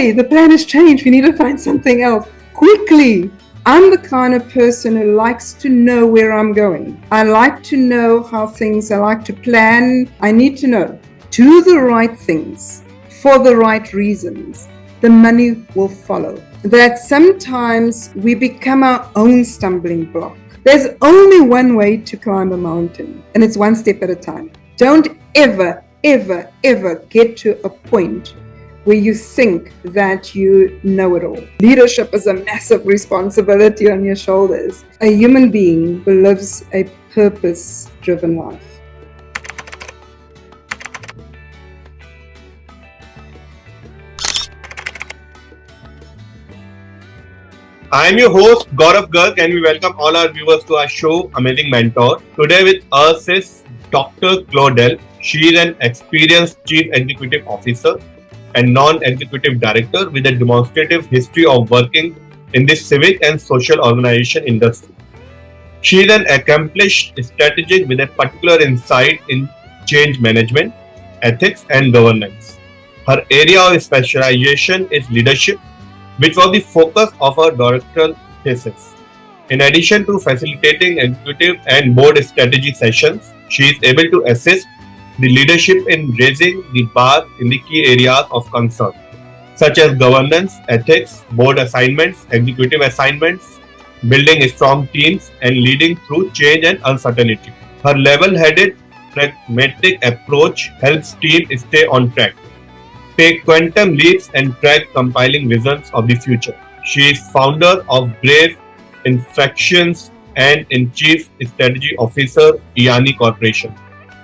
hey, the plan has changed. We need to find something else quickly. I'm the kind of person who likes to know where I'm going. I like to know how things, I like to plan. I need to know. Do the right things for the right reasons. The money will follow. That sometimes we become our own stumbling block. There's only one way to climb a mountain, and it's one step at a time. Don't ever get to a point where you think that you know it all. Leadership is a massive responsibility on your shoulders. A human being who lives a purpose-driven life. I am your host Gaurav Garg, and we welcome all our viewers to our show Amazing Mentor. Today with us is Dr. Claudelle. She is an experienced Chief Executive Officer and Non-Executive Director with a demonstrative history of working in the civic and social organization industry. She is an accomplished strategist with a particular insight in change management, ethics and governance. Her area of specialization is leadership, which was the focus of her doctoral thesis. In addition to facilitating executive and board strategy sessions, she is able to assist the leadership in raising the bar in the key areas of concern, such as governance, ethics, board assignments, executive assignments, building strong teams, and leading through change and uncertainty. Her level-headed, pragmatic approach helps teams stay on track, take quantum leaps and track compiling visions of the future. She is founder of Brave Inflexions and in Chief Strategy Officer, IANI Corporation.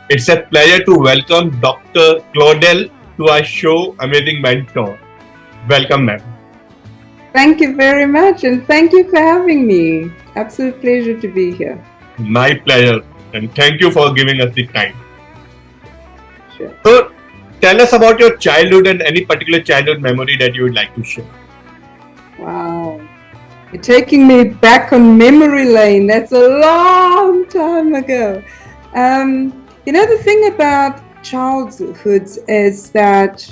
It's a pleasure to welcome Dr. Claudelle to our show, Amazing Mentor. Welcome, ma'am. Thank you very much, and thank you for having me. Absolute pleasure to be here. My pleasure, and thank you for giving us the time. Sure. So, tell us about your childhood and any particular childhood memory that you would like to share. Wow. You're taking me back on memory lane. That's a long time ago. The thing about childhoods is that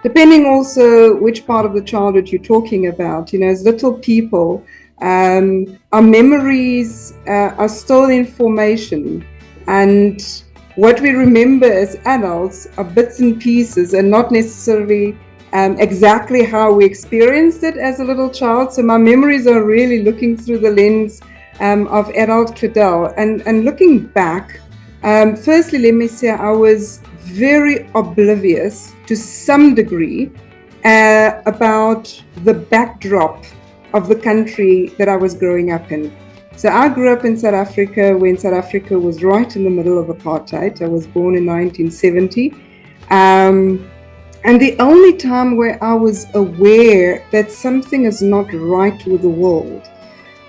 depending also which part of the childhood you're talking about, as little people, our memories are still in formation, and what we remember as adults are bits and pieces and not necessarily exactly how we experienced it as a little child. So my memories are really looking through the lens of adult Claudelle. And looking back, firstly, let me say I was very oblivious to some degree about the backdrop of the country that I was growing up in. So I grew up in South Africa when South Africa was right in the middle of apartheid. I was born in 1970. And the only time where I was aware that something is not right with the world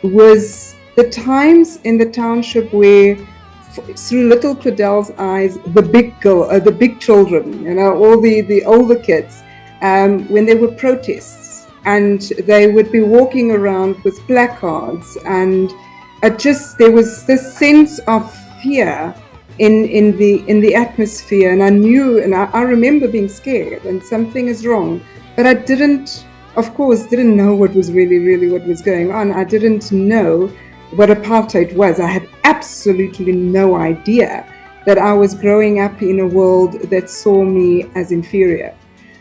was the times in the township where, through little Claudelle's eyes, the big children, all the older kids, when there were protests, and they would be walking around with placards, and there was this sense of fear in the atmosphere, and I knew, and I remember being scared, and something is wrong, but I didn't know what was really what was going on. I didn't know what apartheid was. I had absolutely no idea that I was growing up in a world that saw me as inferior.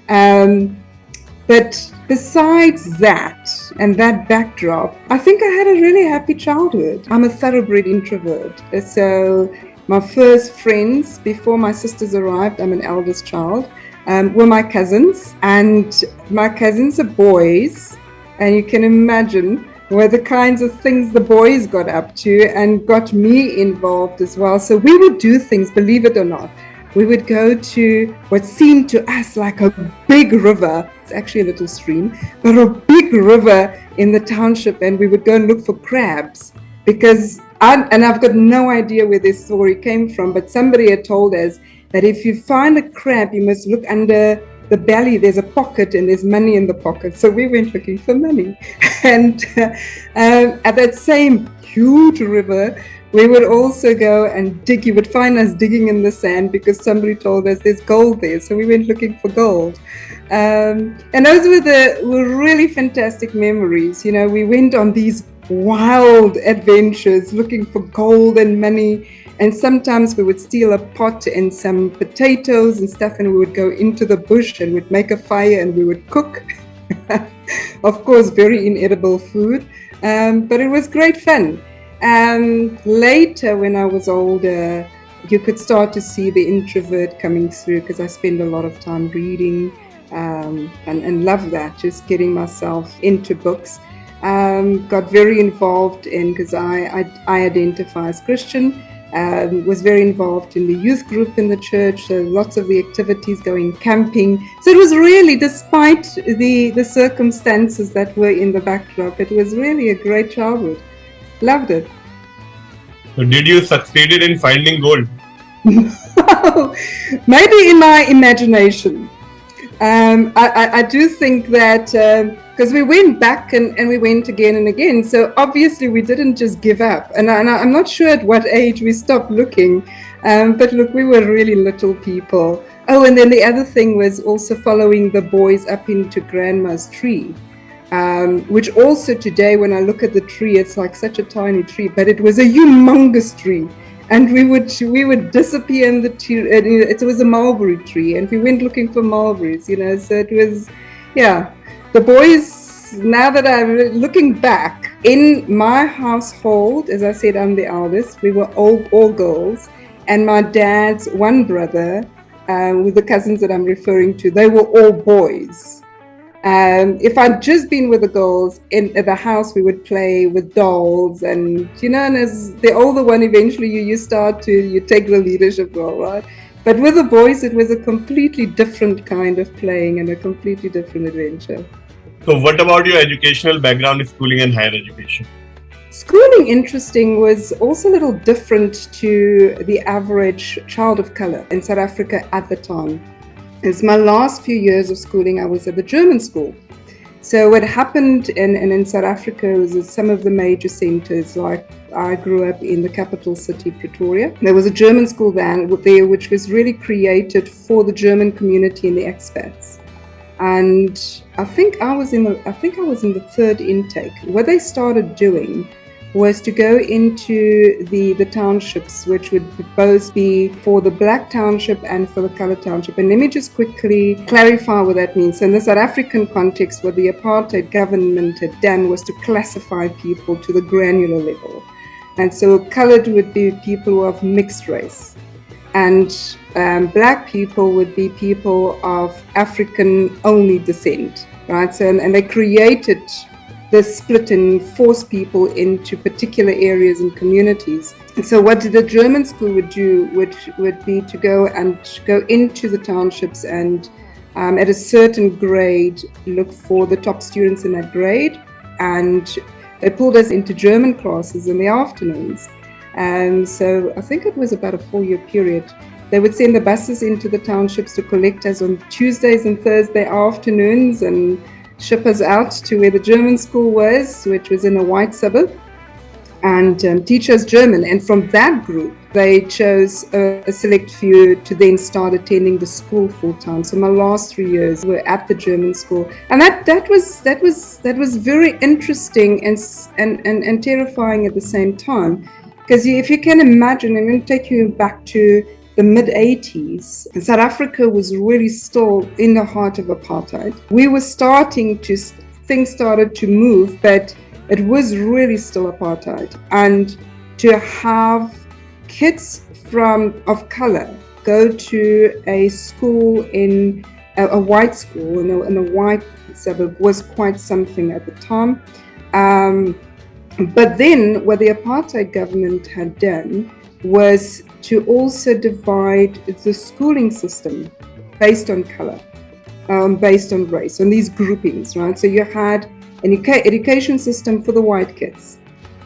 But besides that, and that backdrop, I think I had a really happy childhood. I'm a thoroughbred introvert. So my first friends, before my sisters arrived, I'm an eldest child, were my cousins. And my cousins are boys. And you can imagine were the kinds of things the boys got up to and got me involved as well. So we would do things, believe it or not. We would go to what seemed to us like a big river. It's actually a little stream, but a big river in the township, and we would go and look for crabs because, I've got no idea where this story came from, but somebody had told us that if you find a crab, you must look under the belly. There's a pocket and there's money in the pocket. So we went looking for money. And at that same huge river, We would also go and dig. You would find us digging in the sand because somebody told us there's gold there. So we went looking for gold. And those were really fantastic memories. You know, we went on these wild adventures looking for gold and money. And sometimes we would steal a pot and some potatoes and stuff, and we would go into the bush and we'd make a fire and we would cook. Of course, very inedible food, but it was great fun. Later, when I was older, you could start to see the introvert coming through because I spend a lot of time reading and love that, just getting myself into books. Got very involved in, because I identify as Christian, was very involved in the youth group in the church, so lots of the activities, going camping. So it was really, despite the circumstances that were in the backdrop, it was really a great childhood. Loved it. So did you succeed in finding gold? Maybe in my imagination. I do think that because we went back and we went again and again, so obviously we didn't just give up. And I'm not sure at what age we stopped looking, but look, we were really little people. Oh, and then the other thing was also following the boys up into Grandma's tree, which also today, when I look at the tree, it's like such a tiny tree, but it was a humongous tree. And we would disappear in the tree. It was a mulberry tree, and we went looking for mulberries, you know. So it was, yeah. The boys, now that I'm looking back, in my household, as I said, I'm the eldest. We were all girls, and my dad's one brother, with the cousins that I'm referring to, they were all boys. If I'd just been with the girls at the house, we would play with dolls, and you know, and as the older one, eventually you take the leadership role, right? But with the boys, it was a completely different kind of playing and a completely different adventure. So what about your educational background, schooling and higher education? Schooling, interesting, was also a little different to the average child of color in South Africa at the time. It's my last few years of schooling, I was at the German school. So what happened in South Africa was that some of the major centers, like I grew up in the capital city, Pretoria. There was a German school there which was really created for the German community and the expats. And I think I was in the third intake. What they started doing was to go into the townships, which would both be for the black township and for the colored township. And let me just quickly clarify what that means. So in the South African context, what the apartheid government had done was to classify people to the granular level. And so colored would be people of mixed race. And black people would be people of African only descent, right? So, and they created the split and force people into particular areas and communities. And so what the German school would do would be to go into the townships and at a certain grade look for the top students in that grade, and they pulled us into German classes in the afternoons. And so I think it was about a 4-year period. They would send the buses into the townships to collect us on Tuesdays and Thursday afternoons and ship us out to where the German school was, which was in a white suburb, and teach us German. And from that group, they chose a select few to then start attending the school full time. So my last 3 years were at the German school, and that was very interesting and terrifying at the same time, because if you can imagine, I'm going to take you back to the mid-80s, South Africa was really still in the heart of apartheid. Things started to move, but it was really still apartheid. And to have kids of color go to a school in a white school in a white suburb was quite something at the time. But then what the apartheid government had done was to also divide the schooling system based on color, based on race, on these groupings, right? So you had an education system for the white kids.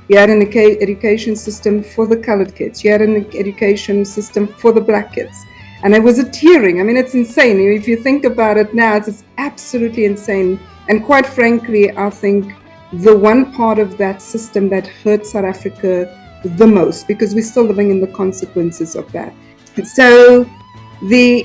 You had an education system for the colored kids. You had an education system for the black kids. And it was a tiering. I mean, it's insane. If you think about it now, it's absolutely insane. And quite frankly, I think the one part of that system that hurt South Africa the most, because we're still living in the consequences of that. So the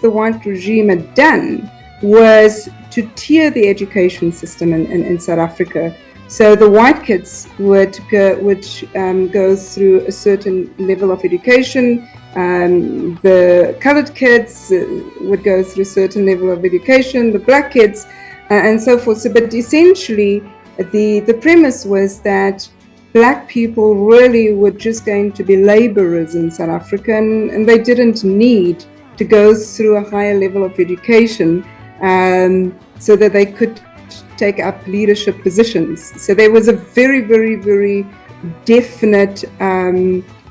white regime had done was to tier the education system in South Africa. So the white kids would go through a certain level of education. The colored kids would go through a certain level of education. The black kids, and so forth. So, but essentially, the premise was that black people really were just going to be laborers in South Africa, and they didn't need to go through a higher level of education so that they could take up leadership positions. So there was a very, very, very definite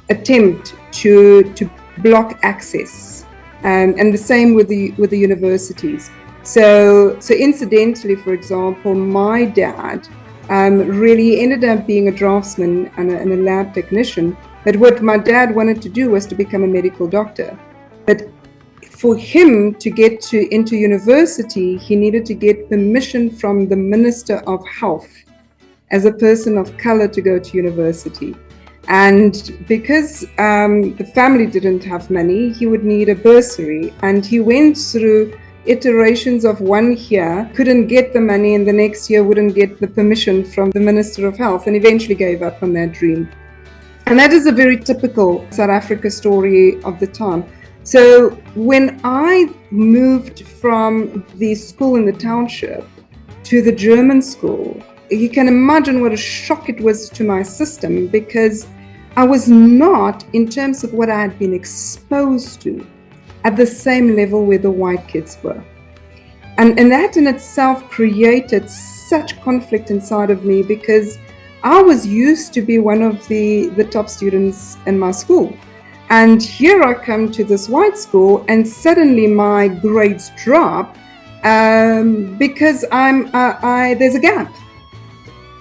attempt to block access, and the same with the universities. So incidentally, for example, my dad really ended up being a draftsman and a lab technician. But what my dad wanted to do was to become a medical doctor. But for him to get into university, he needed to get permission from the Minister of Health as a person of color to go to university. And because the family didn't have money, he would need a bursary. And he went through iterations of 1 year, couldn't get the money, and the next year wouldn't get the permission from the Minister of Health, and eventually gave up on that dream. And that is a very typical South Africa story of the time. So when I moved from the school in the township to the German school, you can imagine what a shock it was to my system, because I was not, in terms of what I had been exposed to, at the same level where the white kids were. And that in itself created such conflict inside of me, because I was used to be one of the top students in my school. And here I come to this white school, and suddenly my grades drop because there's a gap.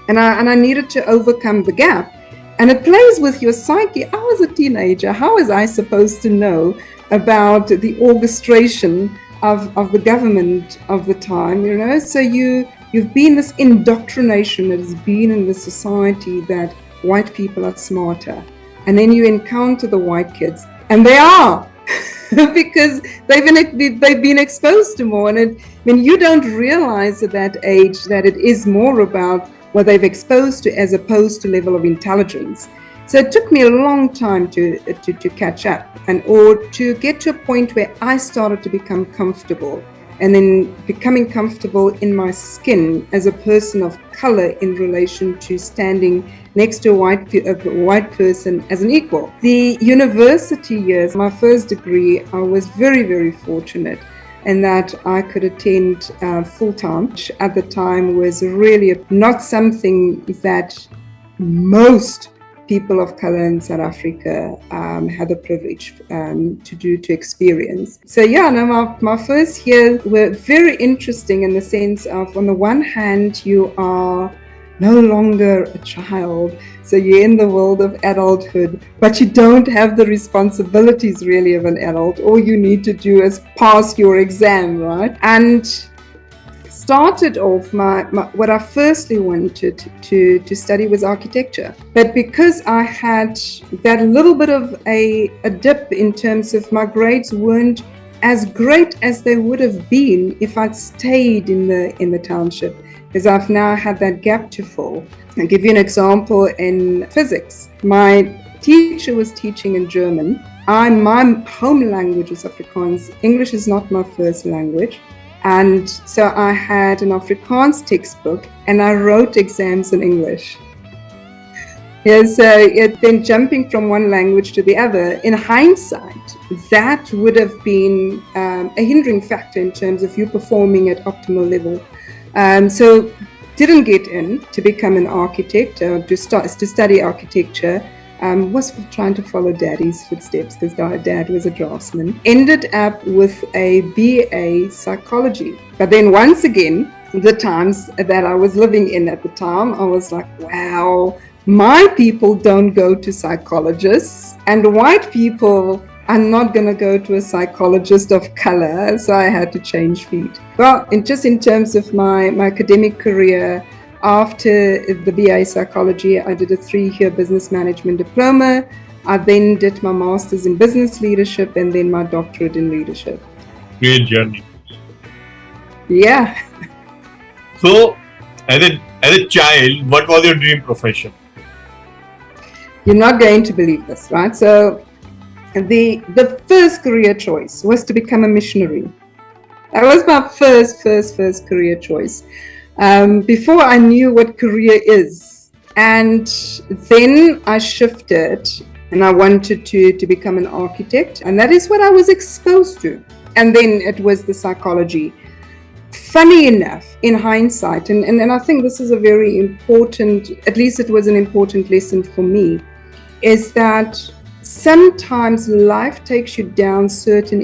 And I needed to overcome the gap. And it plays with your psyche. I was a teenager. How was I supposed to know about the orchestration of the government of the time, you know? So you've been this indoctrination that has been in the society that white people are smarter. And then you encounter the white kids, and they are, because they've been exposed to more. And you don't realize at that age that it is more about what they've exposed to as opposed to level of intelligence. So it took me a long time to catch up, or to get to a point where I started to become comfortable, and then becoming comfortable in my skin as a person of color in relation to standing next to a white person as an equal. The university years, my first degree, I was very, very fortunate in that I could attend full-time, which at the time was really not something that most people of color in South Africa had the privilege to experience. So my first years were very interesting in the sense of, on the one hand, you are no longer a child, so you're in the world of adulthood, but you don't have the responsibilities really of an adult. All you need to do is pass your exam, right? And started off, what I firstly wanted to study was architecture. But because I had that little bit of a dip in terms of my grades weren't as great as they would have been if I'd stayed in the township, because I've now had that gap to fill. I'll give you an example in physics. My teacher was teaching in German. My home language is Afrikaans. English is not my first language. And so I had an Afrikaans textbook, and I wrote exams in English. So then jumping from one language to the other, in hindsight, that would have been a hindering factor in terms of you performing at optimal level. So didn't get in to become an architect, to study architecture. Was trying to follow daddy's footsteps, because dad was a draftsman. Ended up with a BA psychology. But then once again, the times that I was living in at the time, I was like, wow, my people don't go to psychologists, and white people are not going to go to a psychologist of color. So I had to change feet. Well, in terms of my academic career, After the BA psychology, I did a 3-year business management diploma. I then did my master's in business leadership and then my doctorate in leadership. Great journey. Yeah. So, as a child, what was your dream profession? You're not going to believe this, right? So the first career choice was to become a missionary. That was my first career choice. Before I knew what career is. And then I shifted and I wanted to become an architect. And that is what I was exposed to. And then it was the psychology. Funny enough, in hindsight, and I think this is a very important, at least it was an important lesson for me, is that sometimes life takes you down certain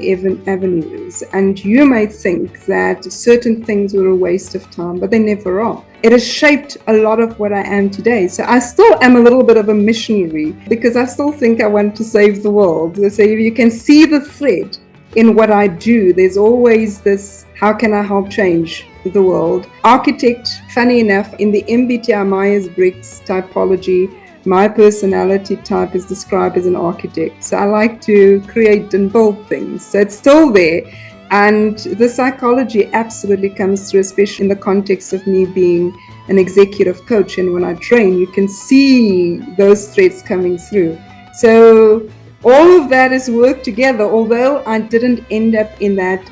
avenues and you may think that certain things were a waste of time, but they never are. It has shaped a lot of what I am today. So I still am a little bit of a missionary because I still think I want to save the world. So if you can see the thread in what I do, there's always this, how can I help change the world? Architect, funny enough, in the MBTI Myers-Briggs typology, my personality type is described as an architect. So I like to create and build things. So it's still there. And the psychology absolutely comes through, especially in the context of me being an executive coach. And when I train, you can see those threads coming through. So all of that is worked together, although I didn't end up in that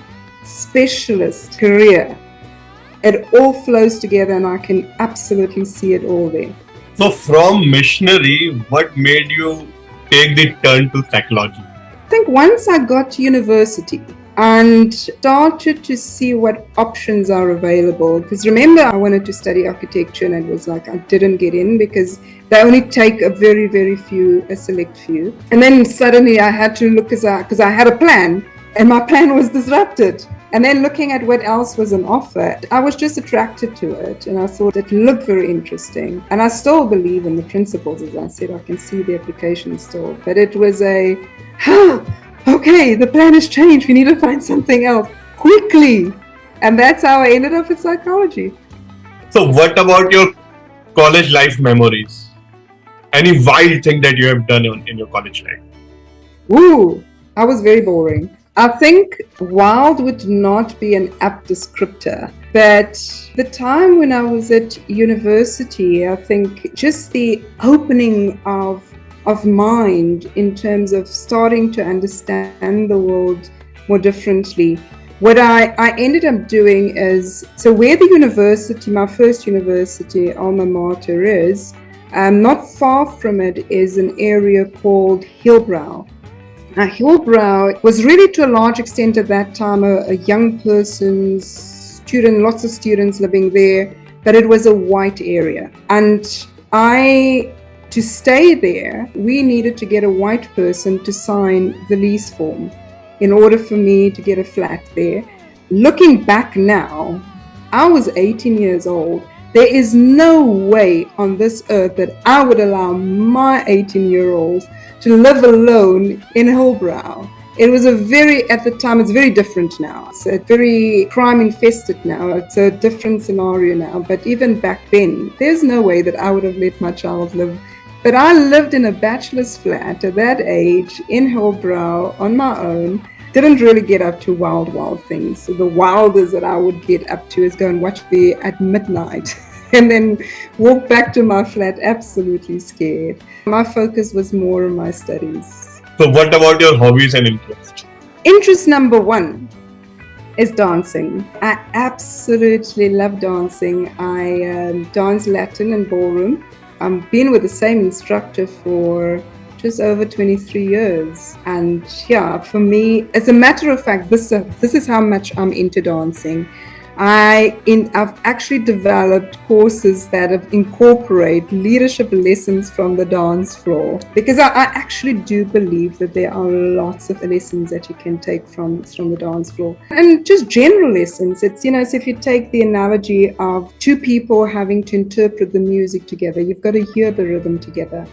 specialist career. It all flows together and I can absolutely see it all there. So from missionary, what made you take the turn to psychology? I think once I got to university and started to see what options are available, because remember I wanted to study architecture and it was like I didn't get in because they only take a very few, a select few. And then suddenly I had to look because I had a plan and my plan was disrupted. And then looking at what else was on offer, I was just attracted to it and I thought it looked very interesting. And I still believe in the principles, as I said, I can see the application still. But it was okay, the plan has changed, we need to find something else quickly. And that's how I ended up with psychology. So what about your college life memories? Any wild thing that you have done in your college life? Ooh, I was very boring. I think wild would not be an apt descriptor, but the time when I was at university, I think just the opening of mind in terms of starting to understand the world more differently. What I ended up doing is, so where the university, my first university, alma mater is, not far from it is an area called Hillbrow. Now, Hillbrow was really to a large extent at that time a young person's student, lots of students living there, but it was a white area. And to stay there, we needed to get a white person to sign the lease form in order for me to get a flat there. Looking back now, I was 18 years old. There is no way on this earth that I would allow my 18-year-old to live alone in Hillbrow. It was at the time, it's very different now. It's a very crime infested now. It's a different scenario now. But even back then, there's no way that I would have let my child live. But I lived in a bachelor's flat at that age in Hillbrow on my own. Didn't really get up to wild things. So the wildest that I would get up to is go and watch the at midnight and then walk back to my flat absolutely scared. My focus was more on my studies. So what about your hobbies and interests? Interest number one is dancing. I absolutely love dancing. I dance Latin and ballroom. I've been with the same instructor for just over 23 years. And yeah, for me, as a matter of fact, this is how much I'm into dancing. I've actually developed courses that incorporate leadership lessons from the dance floor, because I actually do believe that there are lots of lessons that you can take from the dance floor, and just general lessons. It's, so if you take the analogy of two people having to interpret the music together, you've got to hear the rhythm together.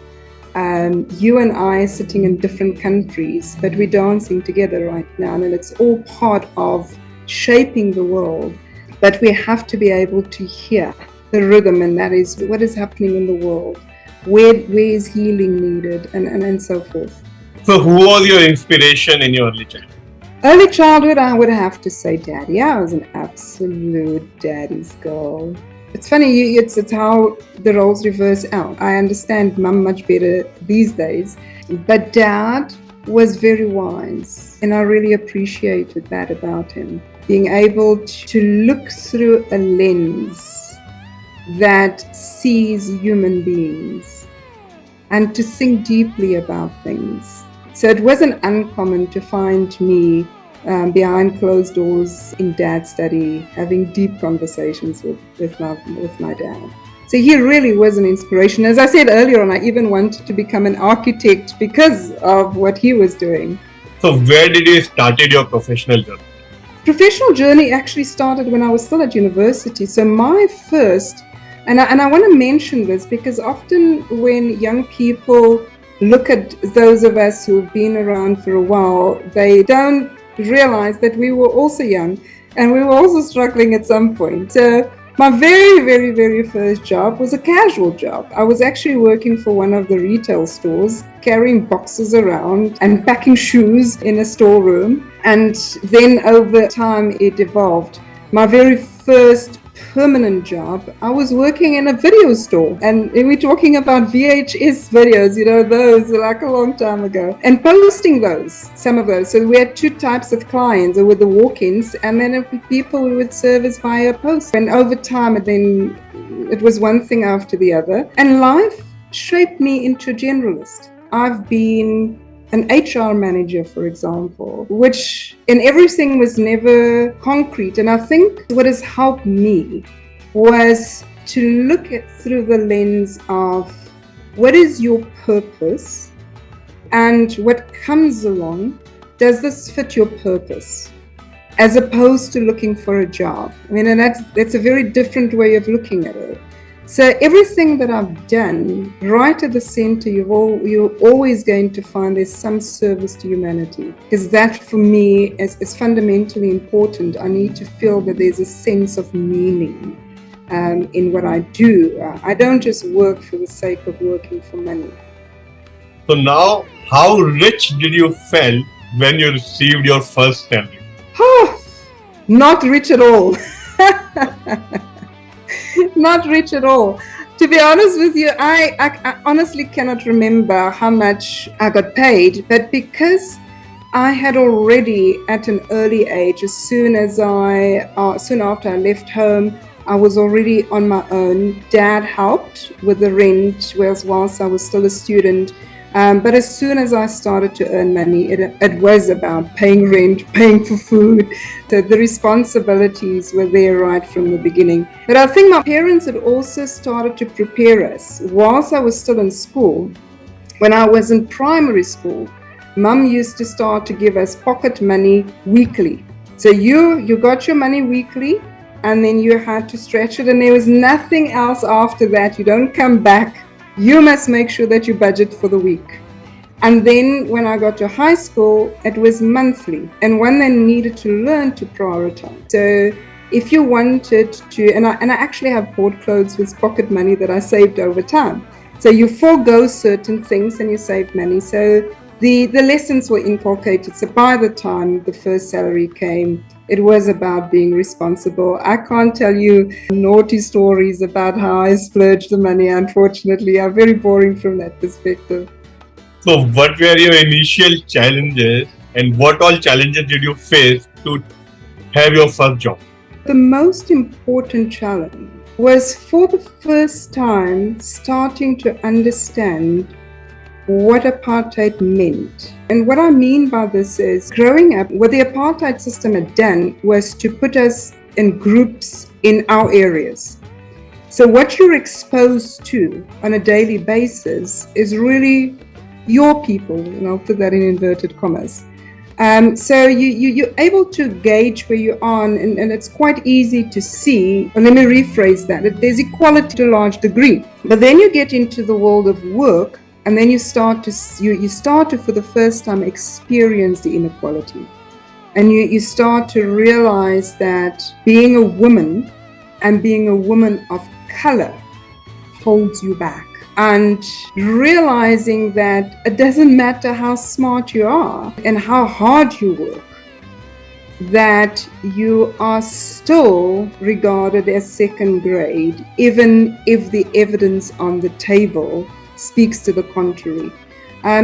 You and I are sitting in different countries, but we're dancing together right now, and it's all part of shaping the world. But we have to be able to hear the rhythm, and that is what is happening in the world, where is healing needed, and so forth. So who was your inspiration in your early childhood? Early childhood, I would have to say daddy. I was an absolute daddy's girl. It's funny, it's how the roles reverse out. I understand mum much better these days, but dad was very wise, and I really appreciated that about him. Being able to look through a lens that sees human beings and to think deeply about things. So it wasn't uncommon to find me behind closed doors in dad's study, having deep conversations with my dad. So he really was an inspiration. As I said earlier on, I even wanted to become an architect because of what he was doing. So where did you started your professional journey? Professional journey actually started when I was still at university. So my first, and I want to mention this because often when young people look at those of us who've been around for a while, they don't realize that we were also young and we were also struggling at some point. So my very, very, very first job was a casual job. I was actually working for one of the retail stores, carrying boxes around and packing shoes in a storeroom. And then over time it evolved. My very first permanent job, I was working in a video store, and we're talking about VHS videos, those like a long time ago, and posting some of those. So we had two types of clients. There were the walk-ins, and then people we would service via post. And over time, it was one thing after the other, and life shaped me into a generalist. I've been an HR manager, for example, which in everything was never concrete. And I think what has helped me was to look at through the lens of what is your purpose and what comes along. Does this fit your purpose? As opposed to looking for a job. I mean, and that's a very different way of looking at it. So everything that I've done, right at the center, you're always going to find there's some service to humanity. Because that, for me, is fundamentally important. I need to feel that there's a sense of meaning in what I do. I don't just work for the sake of working for money. So now, how rich did you feel when you received your first salary? Not rich at all. Not rich at all. To be honest with you, I honestly cannot remember how much I got paid, but because I had already at an early age, soon after I left home, I was already on my own. Dad helped with the rent whilst I was still a student. But as soon as I started to earn money, it was about paying rent, paying for food. So the responsibilities were there right from the beginning. But I think my parents had also started to prepare us. Whilst I was still in school, when I was in primary school, Mum used to start to give us pocket money weekly. So you got your money weekly, and then you had to stretch it, and there was nothing else after that. You don't come back. You must make sure that you budget for the week. And then when I got to high school, it was monthly. And one then needed to learn to prioritize. So if you wanted to, and I actually have bought clothes with pocket money that I saved over time. So you forego certain things and you save money. So the lessons were inculcated. So by the time the first salary came, it was about being responsible. I can't tell you naughty stories about how I splurged the money, unfortunately. I'm very boring from that perspective. So what were your initial challenges and what all challenges did you face to have your first job? The most important challenge was for the first time starting to understand what apartheid meant. And what I mean by this is, growing up, what the apartheid system had done was to put us in groups in our areas. So what you're exposed to on a daily basis is really your people, and I'll put that in inverted commas. So you're able to gauge where you are, and it's quite easy to see. Let me rephrase that. There's equality to a large degree. But then you get into the world of work, and then you start to for the first time experience the inequality. And you start to realize that being a woman and being a woman of color holds you back. And realizing that it doesn't matter how smart you are and how hard you work, that you are still regarded as second grade, even if the evidence on the table speaks to the contrary.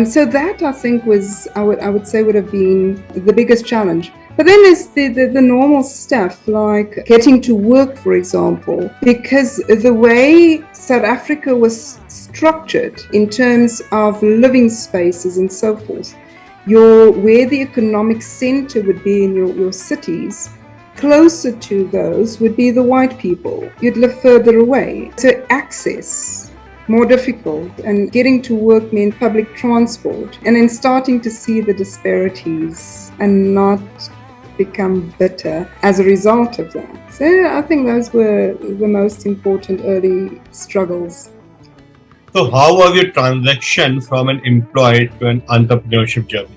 So that, I think, was, I would say, would have been the biggest challenge. But then there's the normal stuff, like getting to work, for example, because the way South Africa was structured in terms of living spaces and so forth, where the economic center would be in your cities, closer to those would be the white people. You'd live further away. So access, more difficult, and getting to work meant public transport, and then starting to see the disparities and not become bitter as a result of that. So I think those were the most important early struggles. So how was your transition from an employee to an entrepreneurship journey?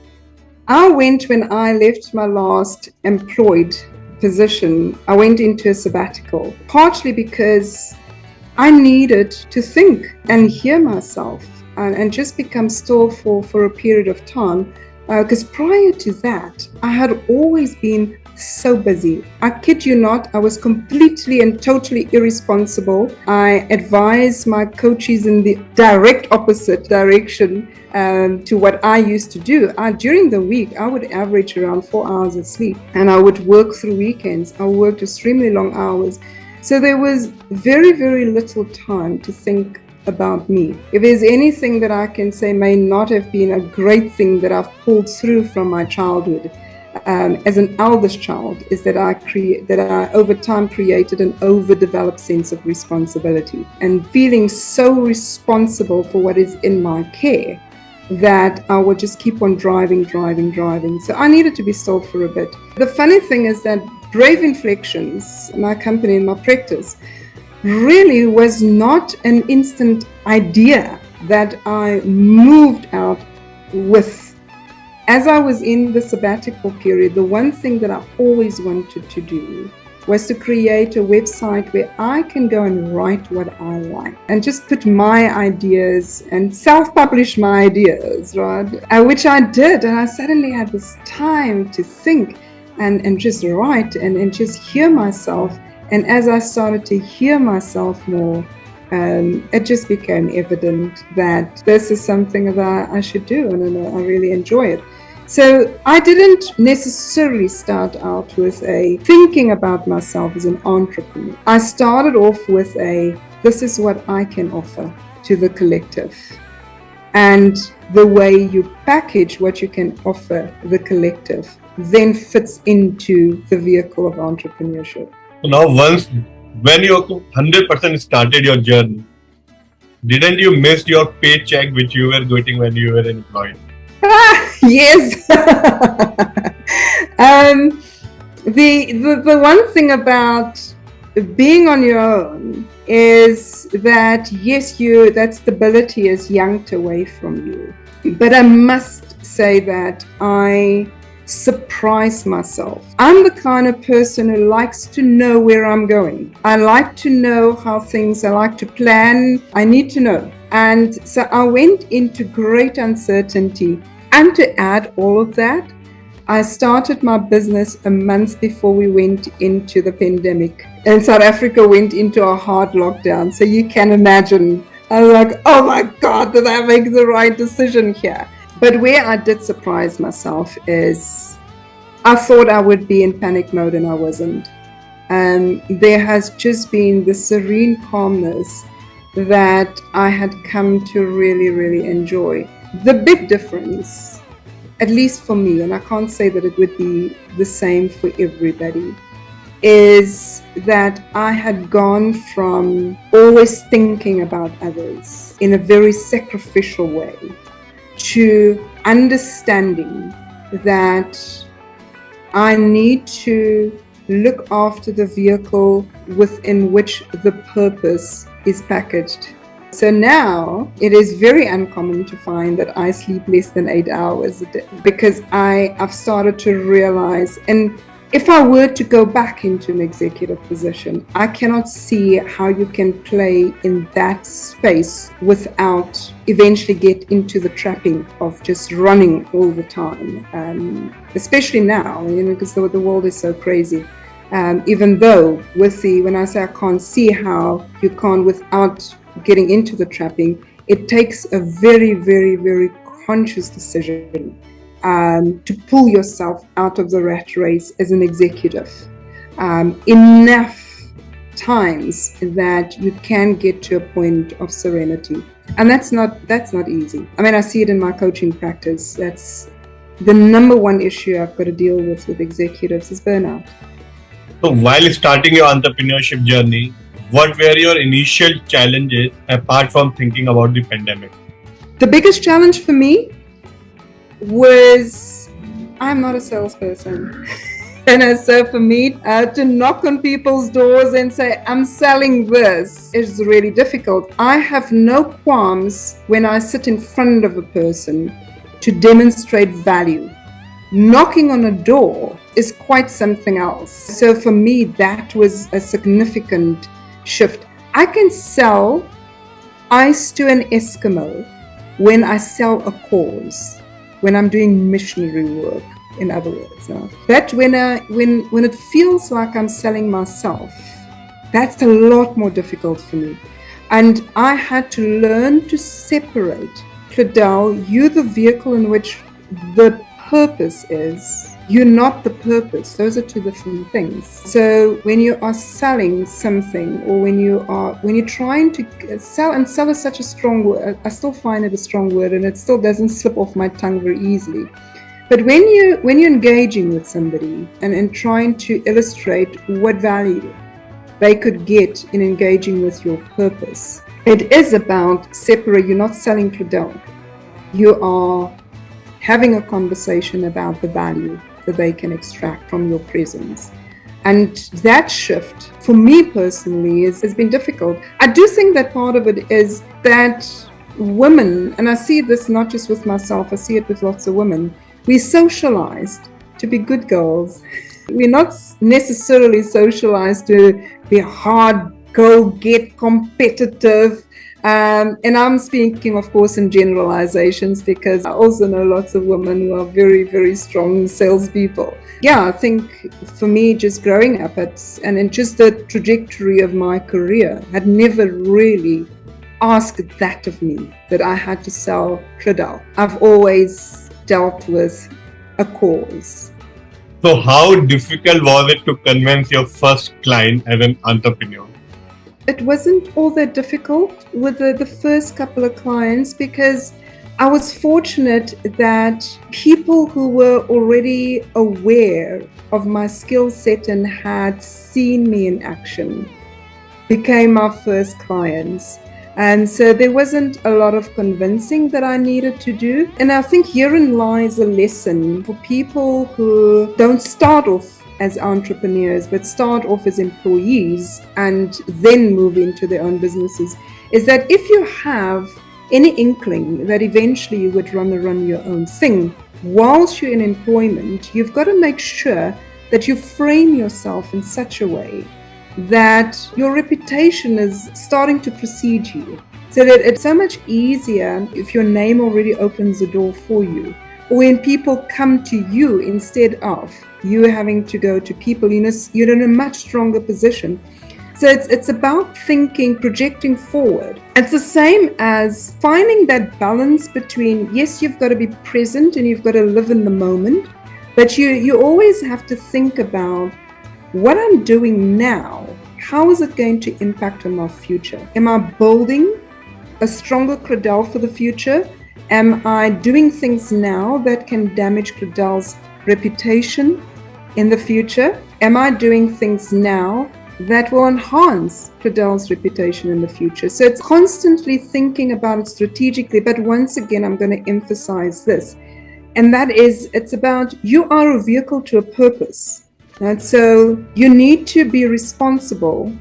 I went, when I left my last employed position, I went into a sabbatical, partially because I needed to think and hear myself and just become still for a period of time. Because prior to that, I had always been so busy. I kid you not, I was completely and totally irresponsible. I advised my coaches in the direct opposite direction to what I used to do. During the week, I would average around 4 hours of sleep, and I would work through weekends. I worked extremely long hours. So there was very, very little time to think about me. If there's anything that I can say may not have been a great thing that I've pulled through from my childhood as an eldest child, is that I over time created an overdeveloped sense of responsibility, and feeling so responsible for what is in my care that I would just keep on driving. So I needed to be stalled for a bit. The funny thing is that Brave Inflexions, my company and my practice, really was not an instant idea that I moved out with. As I was in the sabbatical period, the one thing that I always wanted to do was to create a website where I can go and write what I like and just put my ideas and self-publish my ideas, right? Which I did, and I suddenly had this time to think and just write and just hear myself. And as I started to hear myself more, it just became evident that this is something that I should do, and I really enjoy it. So I didn't necessarily start out with a thinking about myself as an entrepreneur. I started off with this is what I can offer to the collective. And the way you package what you can offer the collective then fits into the vehicle of entrepreneurship. So now when you 100% started your journey, didn't you miss your paycheck which you were getting when you were employed? Yes. The one thing about being on your own is that, yes, that stability is yanked away from you. But I must say that I surprise myself. I'm the kind of person who likes to know where I'm going. I like to know how I like to plan. I need to know. And so I went into great uncertainty. And to add all of that, I started my business a month before we went into the pandemic. And South Africa went into a hard lockdown. So you can imagine, I was like, oh my God, did I make the right decision here? But where I did surprise myself is I thought I would be in panic mode, and I wasn't. There has just been the serene calmness that I had come to really, really enjoy. The big difference, at least for me, and I can't say that it would be the same for everybody, is that I had gone from always thinking about others in a very sacrificial way to understanding that I need to look after the vehicle within which the purpose is packaged. So now it is very uncommon to find that I sleep less than 8 hours a day, because I've started to realize, and If I were to go back into an executive position, I cannot see how you can play in that space without eventually get into the trapping of just running all the time, especially now, because the world is so crazy. Even though when I say I can't see how you can't without getting into the trapping, it takes a very, very, very conscious decision to pull yourself out of the rat race as an executive. Enough times that you can get to a point of serenity. And that's not easy. I mean, I see it in my coaching practice. That's the number one issue I've got to deal with executives is burnout. So while starting your entrepreneurship journey, what were your initial challenges apart from thinking about the pandemic? The biggest challenge for me was I'm not a salesperson. And so for me to knock on people's doors and say, I'm selling this is really difficult. I have no qualms when I sit in front of a person to demonstrate value. Knocking on a door is quite something else. So for me, that was a significant shift. I can sell ice to an Eskimo when I sell a cause, when I'm doing missionary work, in other words. But when it feels like I'm selling myself, that's a lot more difficult for me. And I had to learn to separate. Claudelle, you're the vehicle in which the purpose is. You're not the purpose. Those are two different things. So when you are selling something, or when you're trying to sell, and sell is such a strong word, I still find it a strong word, and it still doesn't slip off my tongue very easily. But when you're engaging with somebody and trying to illustrate what value they could get in engaging with your purpose, it is about separate. You're not selling Claudelle. You are having a conversation about the value that they can extract from your presence. And that shift, for me personally, has been difficult. I do think that part of it is that women, and I see this not just with myself, I see it with lots of women, we're socialized to be good girls. We're not necessarily socialized to be hard, go-get, competitive. And I'm speaking, of course, in generalizations, because I also know lots of women who are very, very strong salespeople. Yeah, I think for me, just growing up and in just the trajectory of my career, had never really asked that of me, that I had to sell Claudelle. I've always dealt with a cause. So how difficult was it to convince your first client as an entrepreneur? It wasn't all that difficult with the first couple of clients, because I was fortunate that people who were already aware of my skill set and had seen me in action became my first clients. And so there wasn't a lot of convincing that I needed to do. And I think herein lies a lesson for people who don't start off as entrepreneurs, but start off as employees and then move into their own businesses, is that if you have any inkling that eventually you would run your own thing, whilst you're in employment, you've got to make sure that you frame yourself in such a way that your reputation is starting to precede you, so that it's so much easier if your name already opens the door for you, or when people come to you instead of you having to go to people. You're in a much stronger position. So it's about thinking, projecting forward. It's the same as finding that balance between, yes, you've got to be present and you've got to live in the moment, but you always have to think about what I'm doing now. How is it going to impact on my future? Am I building a stronger Claudelle for the future? Am I doing things now that can damage Claudelle's reputation in the future? Am I doing things now that will enhance Claudelle's reputation in the future? So it's constantly thinking about it strategically. But once again, I'm going to emphasize this, and that is, it's about, you are a vehicle to a purpose. And so you need to be responsible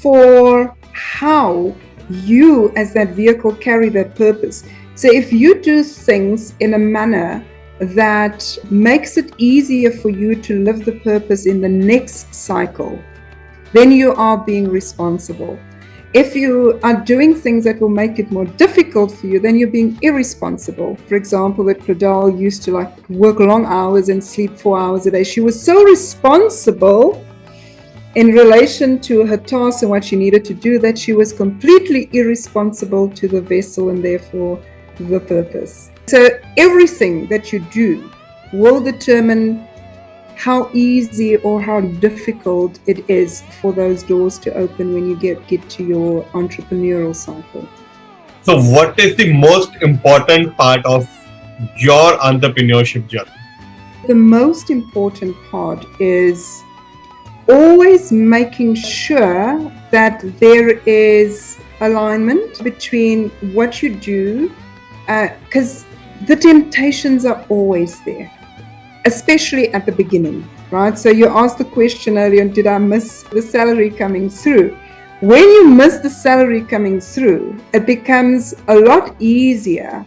for how you as that vehicle carry that purpose. So if you do things in a manner that makes it easier for you to live the purpose in the next cycle, then you are being responsible. If you are doing things that will make it more difficult for you, then you're being irresponsible. For example, that Claudelle used to work long hours and sleep 4 hours a day. She was so responsible in relation to her tasks and what she needed to do that she was completely irresponsible to the vessel and therefore the purpose. So everything that you do will determine how easy or how difficult it is for those doors to open when you get to your entrepreneurial cycle. So what is the most important part of your entrepreneurship journey? The most important part is always making sure that there is alignment between what you do, because the temptations are always there, especially at the beginning, right? So you asked the question earlier, did I miss the salary coming through? When you miss the salary coming through, it becomes a lot easier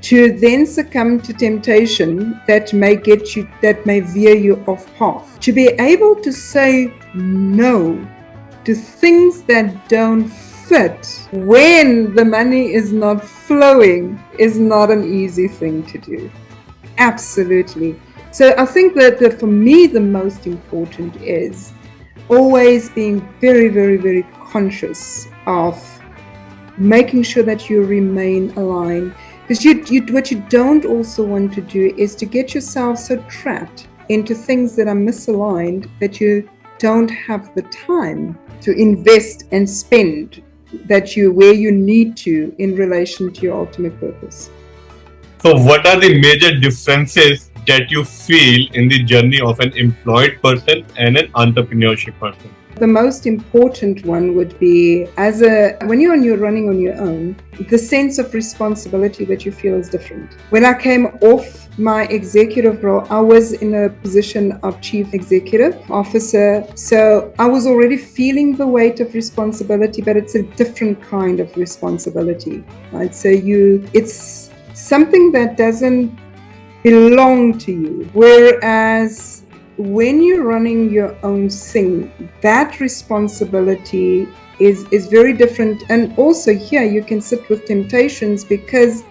to then succumb to temptation that may veer you off path. To be able to say no to things that don't fit when the money is not flowing is not an easy thing to do. Absolutely. So I think that for me, the most important is always being very, very, very conscious of making sure that you remain aligned. Because what you don't also want to do is to get yourself so trapped into things that are misaligned that you don't have the time to invest and spend where you need to in relation to your ultimate purpose. So what are the major differences that you feel in the journey of an employed person and an entrepreneurship person? The most important one would be when you're running on your own, the sense of responsibility that you feel is different. When I came off my executive role, I was in a position of chief executive officer. So I was already feeling the weight of responsibility, but it's a different kind of responsibility, right? So it's something that doesn't belong to you. Whereas when you're running your own thing, that responsibility is very different. And also here you can sit with temptations because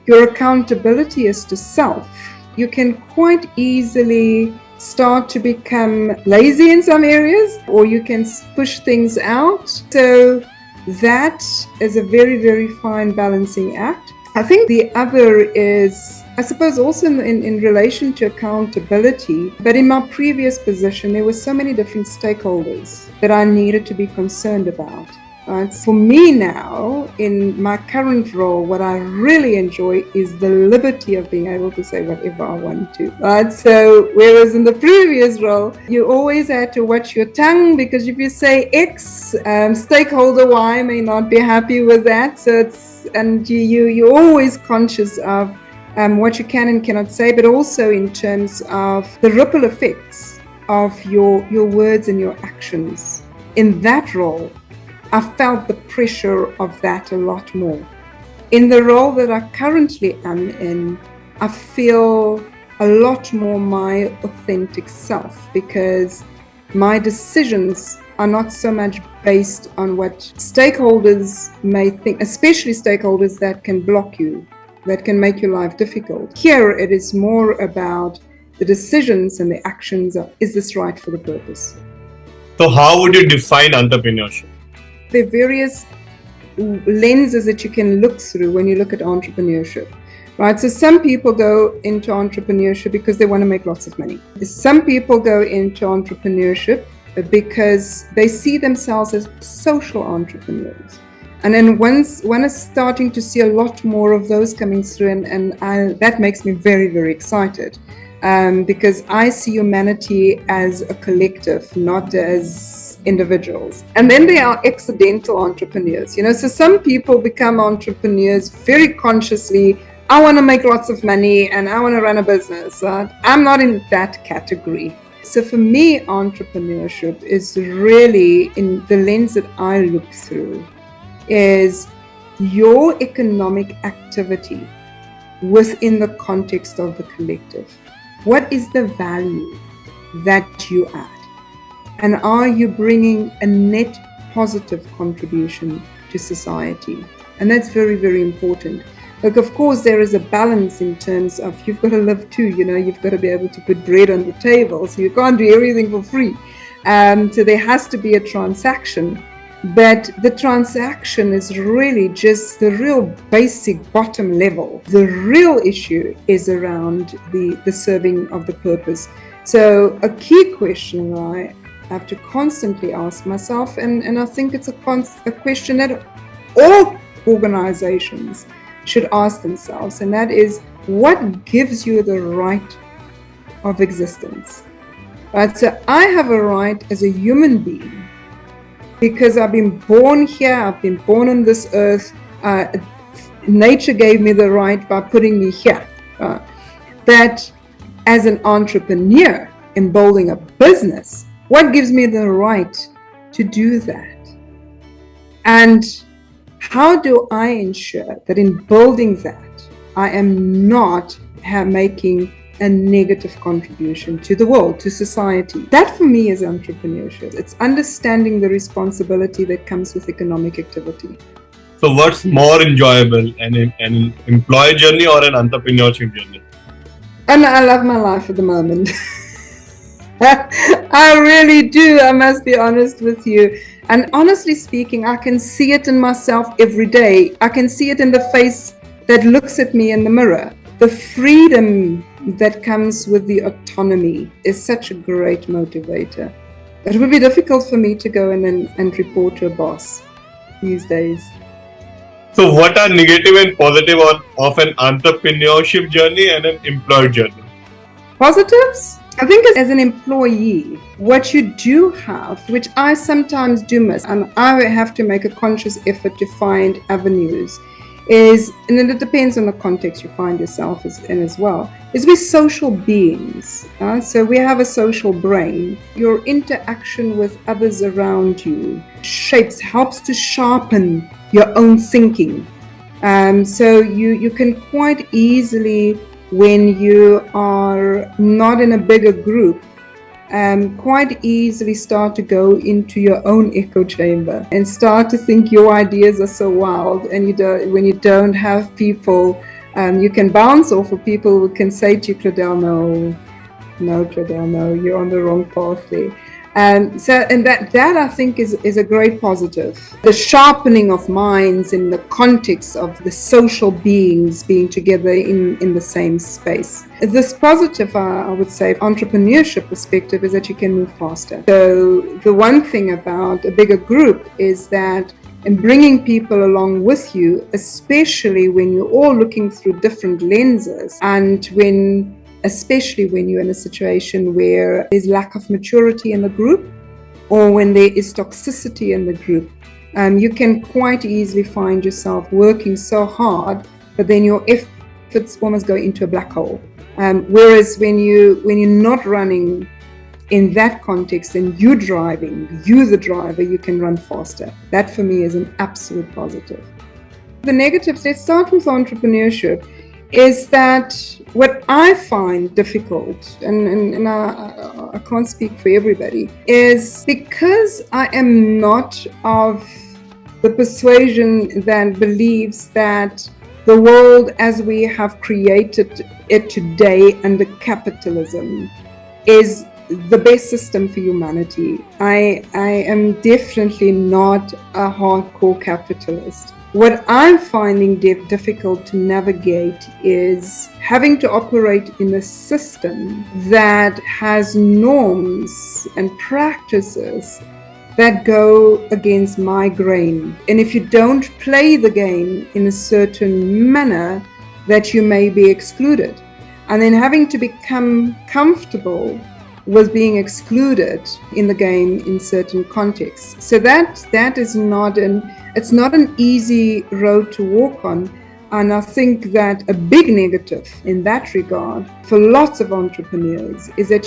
your accountability is to self. You can quite easily start to become lazy in some areas, or you can push things out. So that is a very, very fine balancing act. I think the other is, I suppose, also in relation to accountability, but in my previous position, there were so many different stakeholders that I needed to be concerned about. Right? For me now, in my current role, what I really enjoy is the liberty of being able to say whatever I want to. Right? So, whereas in the previous role, you always had to watch your tongue, because if you say X, stakeholder Y may not be happy with that. So you're always conscious of what you can and cannot say, but also in terms of the ripple effects of your words and your actions. In that role, I felt the pressure of that a lot more. In the role that I currently am in, I feel a lot more my authentic self, because my decisions are not so much based on what stakeholders may think, especially stakeholders that can block you, that can make your life difficult. Here it is more about the decisions and the actions of, is this right for the purpose? So how would you define entrepreneurship? There are various lenses that you can look through when you look at entrepreneurship, right? So some people go into entrepreneurship because they want to make lots of money. Some people go into entrepreneurship because they see themselves as social entrepreneurs. And then one is starting to see a lot more of those coming through, and that makes me very, very excited, because I see humanity as a collective, not as individuals. And then there are accidental entrepreneurs, so some people become entrepreneurs very consciously. I want to make lots of money and I want to run a business. I'm not in that category. So for me, entrepreneurship is really, in the lens that I look through, is your economic activity within the context of the collective? What is the value that you add? And are you bringing a net positive contribution to society? And that's very, very important. Look, of course, there is a balance in terms of you've got to live too, you've got to be able to put bread on the table. So you can't do everything for free. So there has to be a transaction. But the transaction is really just the real basic bottom level. The real issue is around the serving of the purpose. So a key question I have to constantly ask myself, and I think it's a question that all organizations should ask themselves, and that is, what gives you the right of existence? Right? So I have a right as a human being because I've been born here, I've been born on this earth. Nature gave me the right by putting me here. That as an entrepreneur in building a business, what gives me the right to do that? And how do I ensure that in building that, I am not making a negative contribution to the world, to society? That for me is entrepreneurship. It's understanding the responsibility that comes with economic activity. So what's more enjoyable, an employee journey or an entrepreneurship journey? And I love my life at the moment. I really do. I must be honest with you. And honestly speaking, I can see it in myself every day. I can see it in the face that looks at me in the mirror. The freedom that comes with the autonomy is such a great motivator. It would be difficult for me to go in and report to a boss these days. So what are negative and positive of an entrepreneurship journey and an employee journey? Positives? I think as an employee, what you do have, which I sometimes do miss, and I have to make a conscious effort to find avenues, is, and then it depends on the context you find yourself in as well, is we're social beings. So we have a social brain. Your interaction with others around you helps to sharpen your own thinking. So you can quite easily, when you are not in a bigger group, quite easily start to go into your own echo chamber and start to think your ideas are so wild, and when you don't have people, you can bounce off of people who can say to you, Claudelle, no, Claudelle, no, you're on the wrong path there. And that I think is a great positive. The sharpening of minds in the context of the social beings being together in the same space. This positive, I would say, entrepreneurship perspective is that you can move faster. So the one thing about a bigger group is that in bringing people along with you, especially when you're all looking through different lenses, and especially when you're in a situation where there's lack of maturity in the group, or when there is toxicity in the group, you can quite easily find yourself working so hard, but then your efforts almost go into a black hole. Whereas when you're not running in that context and you're the driver, you can run faster. That for me is an absolute positive. The negatives, let's start with entrepreneurship, is that what I find difficult, and I can't speak for everybody, is because I am not of the persuasion that believes that the world as we have created it today under capitalism is the best system for humanity. I am definitely not a hardcore capitalist. What I'm finding difficult to navigate is having to operate in a system that has norms and practices that go against my grain. And if you don't play the game in a certain manner, that you may be excluded. And then having to become comfortable with being excluded in the game in certain contexts. So that is it's not an easy road to walk on. And I think that a big negative in that regard for lots of entrepreneurs is that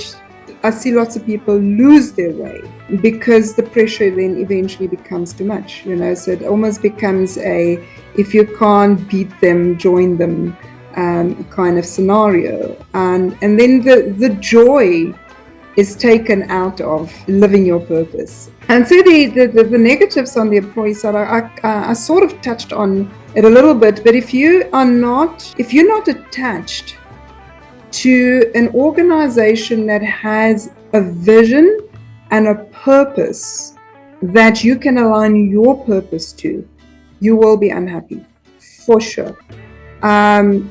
I see lots of people lose their way because the pressure then eventually becomes too much, so it almost becomes if you can't beat them, join them. kind of scenario. And then the joy is taken out of living your purpose. And so the negatives on the employee side, I sort of touched on it a little bit, but if you're not attached to an organization that has a vision and a purpose that you can align your purpose to, you will be unhappy, for sure. And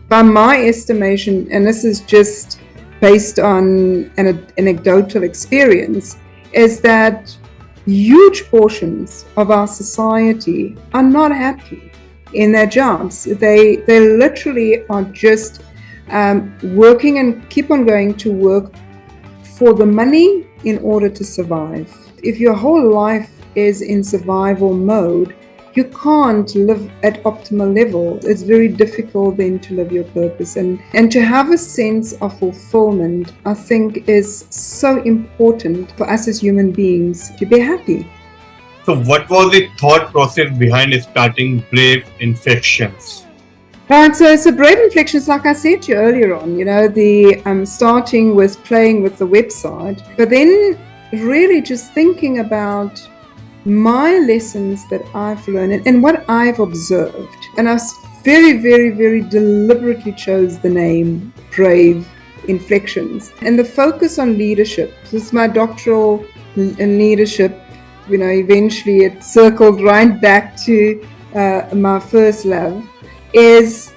by my estimation, and this is just based on an anecdotal experience, is that huge portions of our society are not happy in their jobs. They literally are just working and keep on going to work for the money in order to survive. If your whole life is in survival mode, you can't live at optimal level. It's very difficult then to live your purpose. And to have a sense of fulfillment, I think, is so important for us as human beings to be happy. So what was the thought process behind starting Brave Inflexions? Right, so Brave Inflexions, like I said to you earlier on, the starting with playing with the website, but then really just thinking about my lessons that I've learned and what I've observed. And I very, very, very deliberately chose the name Brave Inflexions. And the focus on leadership, this is my doctoral in leadership, eventually it circled right back to my first love, is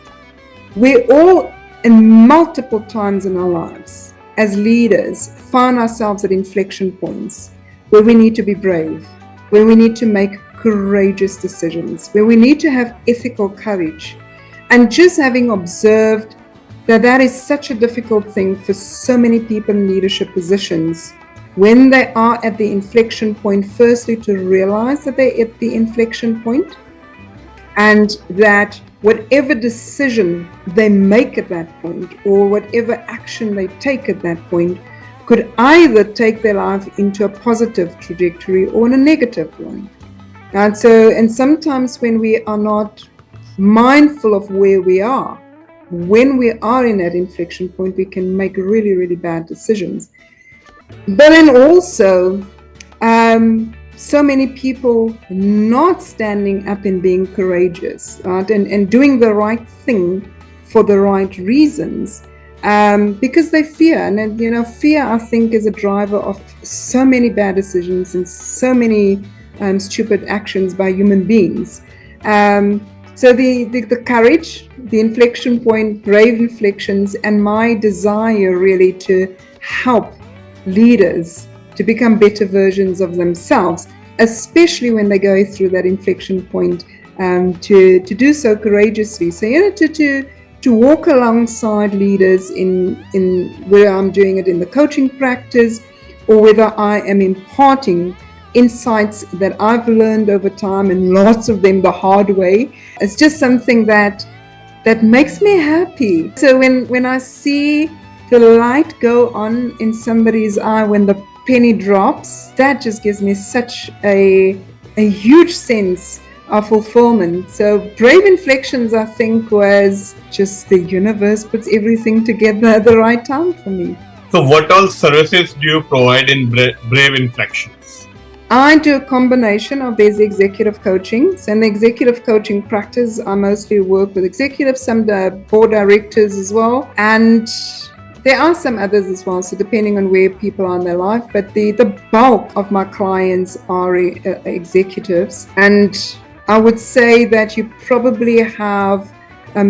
we all, in multiple times in our lives, as leaders, find ourselves at inflection points where we need to be brave, where we need to make courageous decisions, where we need to have ethical courage. And just having observed that is such a difficult thing for so many people in leadership positions, when they are at the inflection point, firstly to realize that they're at the inflection point, and that whatever decision they make at that point, or whatever action they take at that point, could either take their life into a positive trajectory or in a negative one. And sometimes when we are not mindful of where we are, when we are in that inflection point, we can make really, really bad decisions. But then also, so many people not standing up and being courageous, right? And doing the right thing for the right reasons. Because they fear, and fear, I think, is a driver of so many bad decisions and so many stupid actions by human beings. So the courage, the inflection point, Brave Inflexions, and my desire really to help leaders to become better versions of themselves, especially when they go through that inflection point, to do so courageously. So to walk alongside leaders in where I'm doing it in the coaching practice, or whether I am imparting insights that I've learned over time, and lots of them the hard way. It's just something that makes me happy. So when I see the light go on in somebody's eye when the penny drops, that just gives me such a huge sense of fulfillment. So Brave Inflexions, I think, was just the universe puts everything together at the right time for me. So what all services do you provide in Brave Inflexions? I do a combination of these executive coachings, and the executive coaching practice, I mostly work with executives, some board directors as well, and there are some others as well, so depending on where people are in their life, but the bulk of my clients are executives. And I would say that you probably have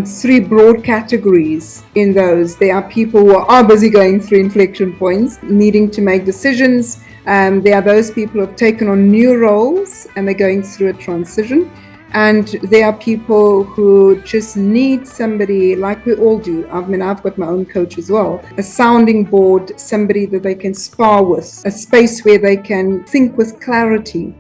three broad categories in those. There are people who are busy going through inflection points, needing to make decisions. There are those people who have taken on new roles and they're going through a transition. And there are people who just need somebody, like we all do. I've got my own coach as well. A sounding board, somebody that they can spar with, a space where they can think with clarity,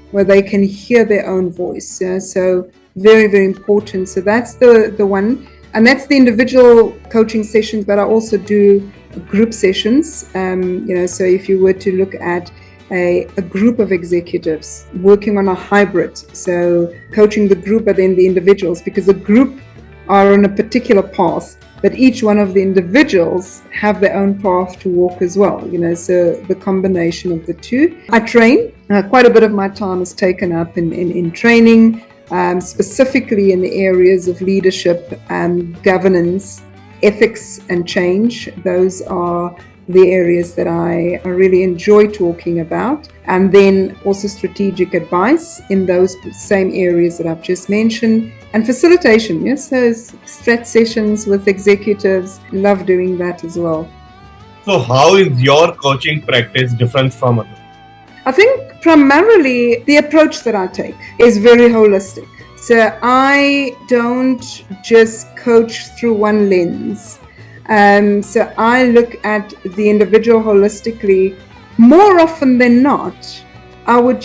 where they can hear their own voice. So very, very important. So that's the one. And that's the individual coaching sessions, but I also do group sessions. So if you were to look at a group of executives working on a hybrid, so coaching the group but then the individuals, because the group are on a particular path, but each one of the individuals have their own path to walk as well, so the combination of the two. I train. Quite a bit of my time is taken up in training, specifically in the areas of leadership and governance, ethics and change. Those are the areas that I really enjoy talking about. And then also strategic advice in those same areas that I've just mentioned. And facilitation, yes, those stretch sessions with executives. Love doing that as well. So how is your coaching practice different from others? I think primarily the approach that I take is very holistic. So I don't just coach through one lens. So I look at the individual holistically. More often than not,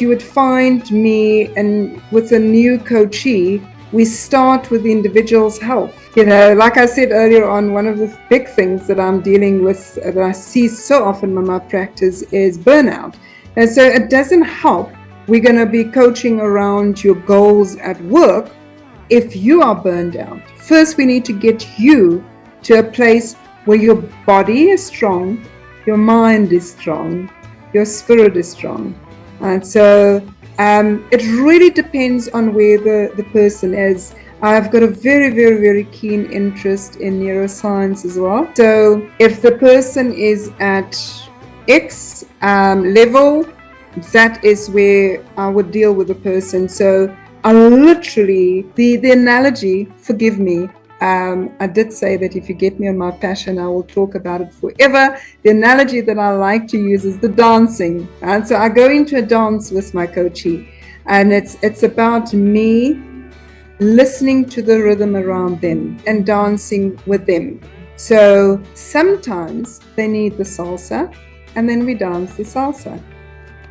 you would find me, and with a new coachee, we start with the individual's health. Like I said earlier on, one of the big things that I'm dealing with, that I see so often in my practice, is burnout. And so it doesn't help. We're going to be coaching around your goals at work if you are burned out. First, we need to get you to a place where your body is strong, your mind is strong, your spirit is strong. And so it really depends on where the person is. I've got a very, very, very keen interest in neuroscience as well. So if the person is at X level, that is where I would deal with the person. So I literally, the analogy, forgive me, I did say that if you get me on my passion, I will talk about it forever. The analogy that I like to use is the dancing. And so I go into a dance with my coachee, and it's about me listening to the rhythm around them and dancing with them. So sometimes they need the salsa, and then we dance the salsa.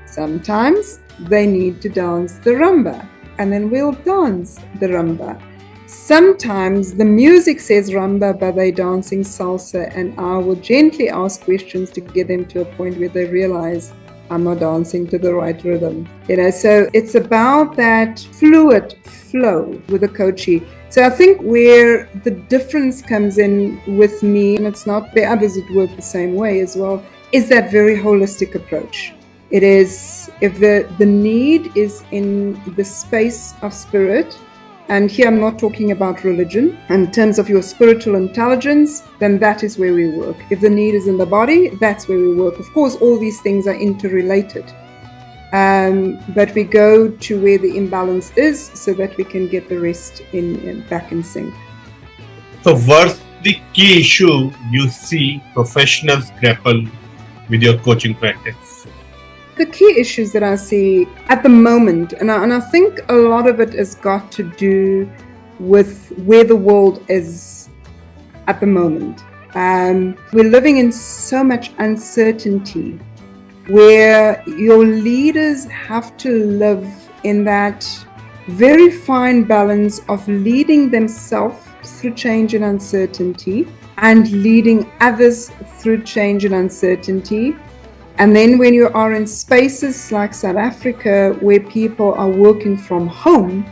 Sometimes they need to dance the rumba, and then we'll dance the rumba. Sometimes the music says rumba, but they're dancing salsa, and I will gently ask questions to get them to a point where they realize I'm not dancing to the right rhythm. So it's about that fluid flow with the coachee. So I think where the difference comes in with me, and it's not the others that work the same way as well, is that very holistic approach. It is, if the need is in the space of spirit, and here I'm not talking about religion, in terms of your spiritual intelligence, then that is where we work. If the need is in the body, that's where we work. Of course, all these things are interrelated. But we go to where the imbalance is so that we can get the rest back in sync. So what's the key issue you see professionals grapple with your coaching practice? The key issues that I see at the moment, and I think a lot of it has got to do with where the world is at the moment. We're living in so much uncertainty, where your leaders have to live in that very fine balance of leading themselves through change and uncertainty and leading others through change and uncertainty. And then when you are in spaces like South Africa, where people are working from home,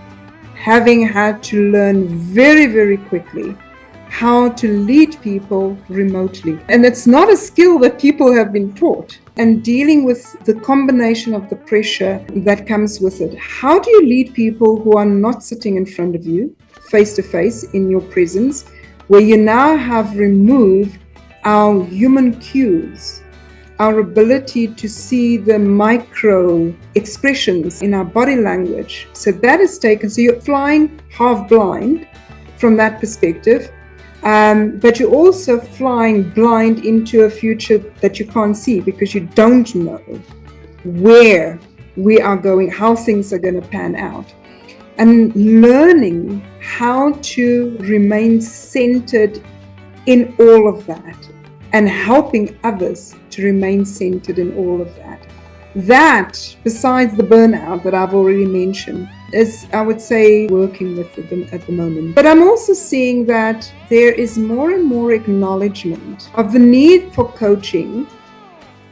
having had to learn very, very quickly how to lead people remotely. And it's not a skill that people have been taught. And dealing with the combination of the pressure that comes with it. How do you lead people who are not sitting in front of you, face to face in your presence, where you now have removed our human cues, our ability to see the micro expressions in our body language. So that is taken. So you're flying half blind from that perspective, but you're also flying blind into a future that you can't see because you don't know where we are going, how things are going to pan out. And learning how to remain centered in all of that, and helping others to remain centered in all of that. That, besides the burnout that I've already mentioned, is, I would say, working with them at the moment. But I'm also seeing that there is more and more acknowledgement of the need for coaching.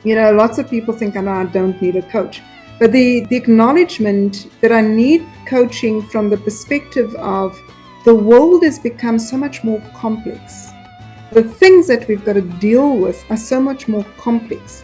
Lots of people think, I don't need a coach. But the acknowledgement that I need coaching from the perspective of the world has become so much more complex. The things that we've got to deal with are so much more complex.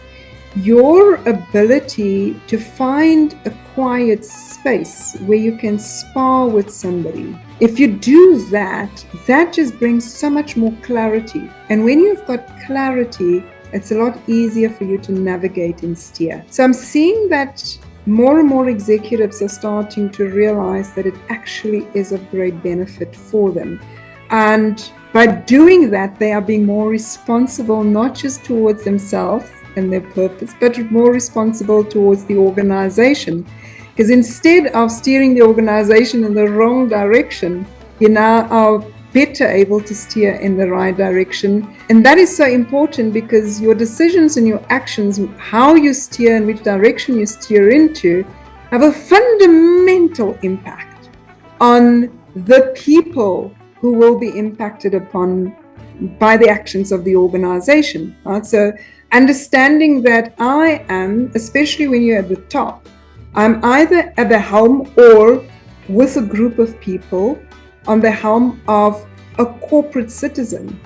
Your ability to find a quiet space where you can spar with somebody, if you do that, that just brings so much more clarity. And when you've got clarity, it's a lot easier for you to navigate and steer. So I'm seeing that more and more executives are starting to realize that it actually is of great benefit for them. And by doing that, they are being more responsible, not just towards themselves and their purpose, but more responsible towards the organization. Because instead of steering the organization in the wrong direction, you now are better able to steer in the right direction. And that is so important, because your decisions and your actions, how you steer and which direction you steer into, have a fundamental impact on the people who will be impacted upon by the actions of the organization. Right? So understanding that I am, especially when you're at the top, I'm either at the helm or with a group of people on the helm of a corporate citizen.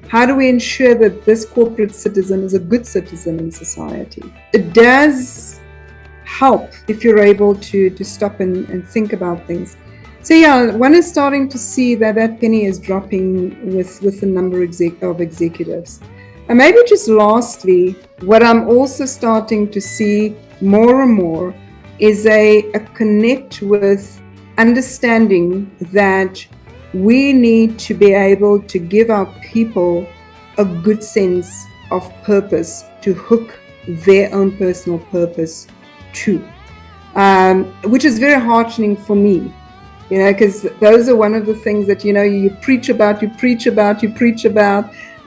How do we ensure that this corporate citizen is a good citizen in society? It does help if you're able to stop and think about things. So yeah, one is starting to see that penny is dropping with the number of executives. And maybe just lastly, what I'm also starting to see more and more is a connect with understanding that we need to be able to give our people a good sense of purpose to hook their own personal purpose to, which is very heartening for me, because those are one of the things that, you preach about,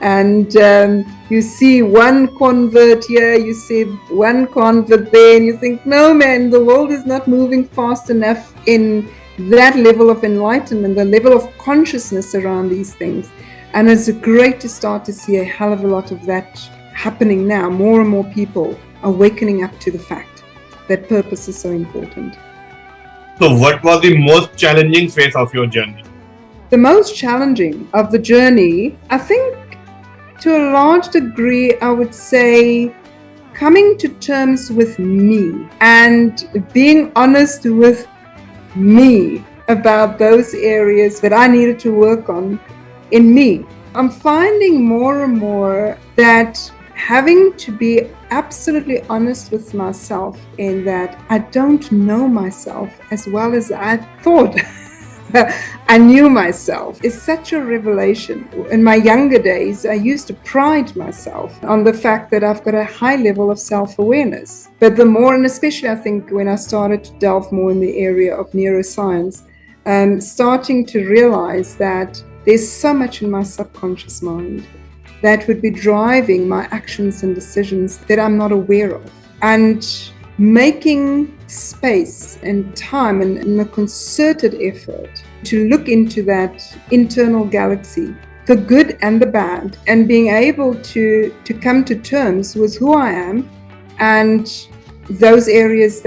and you see one convert here, you see one convert there, and you think, no man, the world is not moving fast enough in that level of enlightenment, the level of consciousness around these things. And it's great to start to see a hell of a lot of that happening now. More and more people are wakening up to the fact that purpose is so important. So what was the most challenging phase of your journey? The most challenging of the journey, I think to a large degree, I would say coming to terms with me and being honest with me about those areas that I needed to work on in me. I'm finding more and more that having to be absolutely honest with myself in that I don't know myself as well as I thought I knew myself is such a revelation. In my younger days, I used to pride myself on the fact that I've got a high level of self-awareness. But the more, and especially I think when I started to delve more in the area of neuroscience, starting to realize that there's so much in my subconscious mind that would be driving my actions and decisions that I'm not aware of. And making space and time and a concerted effort to look into that internal galaxy, the good and the bad, and being able to come to terms with who I am and those areas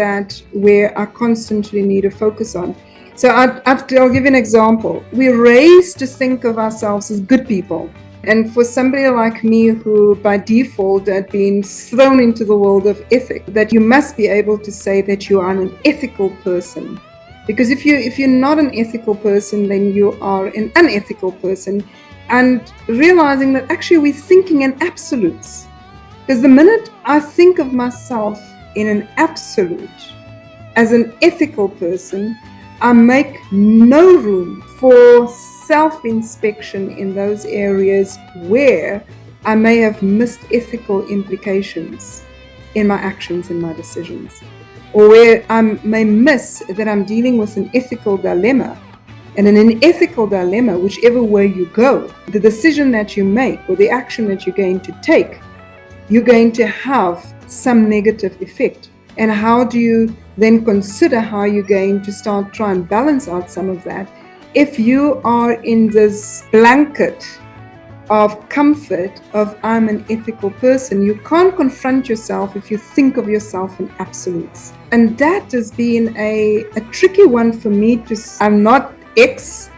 where I constantly need to focus on. So I'll give you an example. We're raised to think of ourselves as good people. And for somebody like me who by default had been thrown into the world of ethics, that you must be able to say that you are an ethical person. Because if you're not an ethical person, then you are an unethical person. And realizing that actually we're thinking in absolutes. Because the minute I think of myself in an absolute, as an ethical person, I make no room for self-inspection in those areas where I may have missed ethical implications in my actions and my decisions, or where I may miss that I'm dealing with an ethical dilemma. And in an ethical dilemma, whichever way you go, the decision that you make or the action that you're going to take, you're going to have some negative effect. And how do you then consider how you're going to start try and balance out some of that? If you are in this blanket of comfort of I'm an ethical person, you can't confront yourself if you think of yourself in absolutes. And that has been a tricky one for me I'm not X,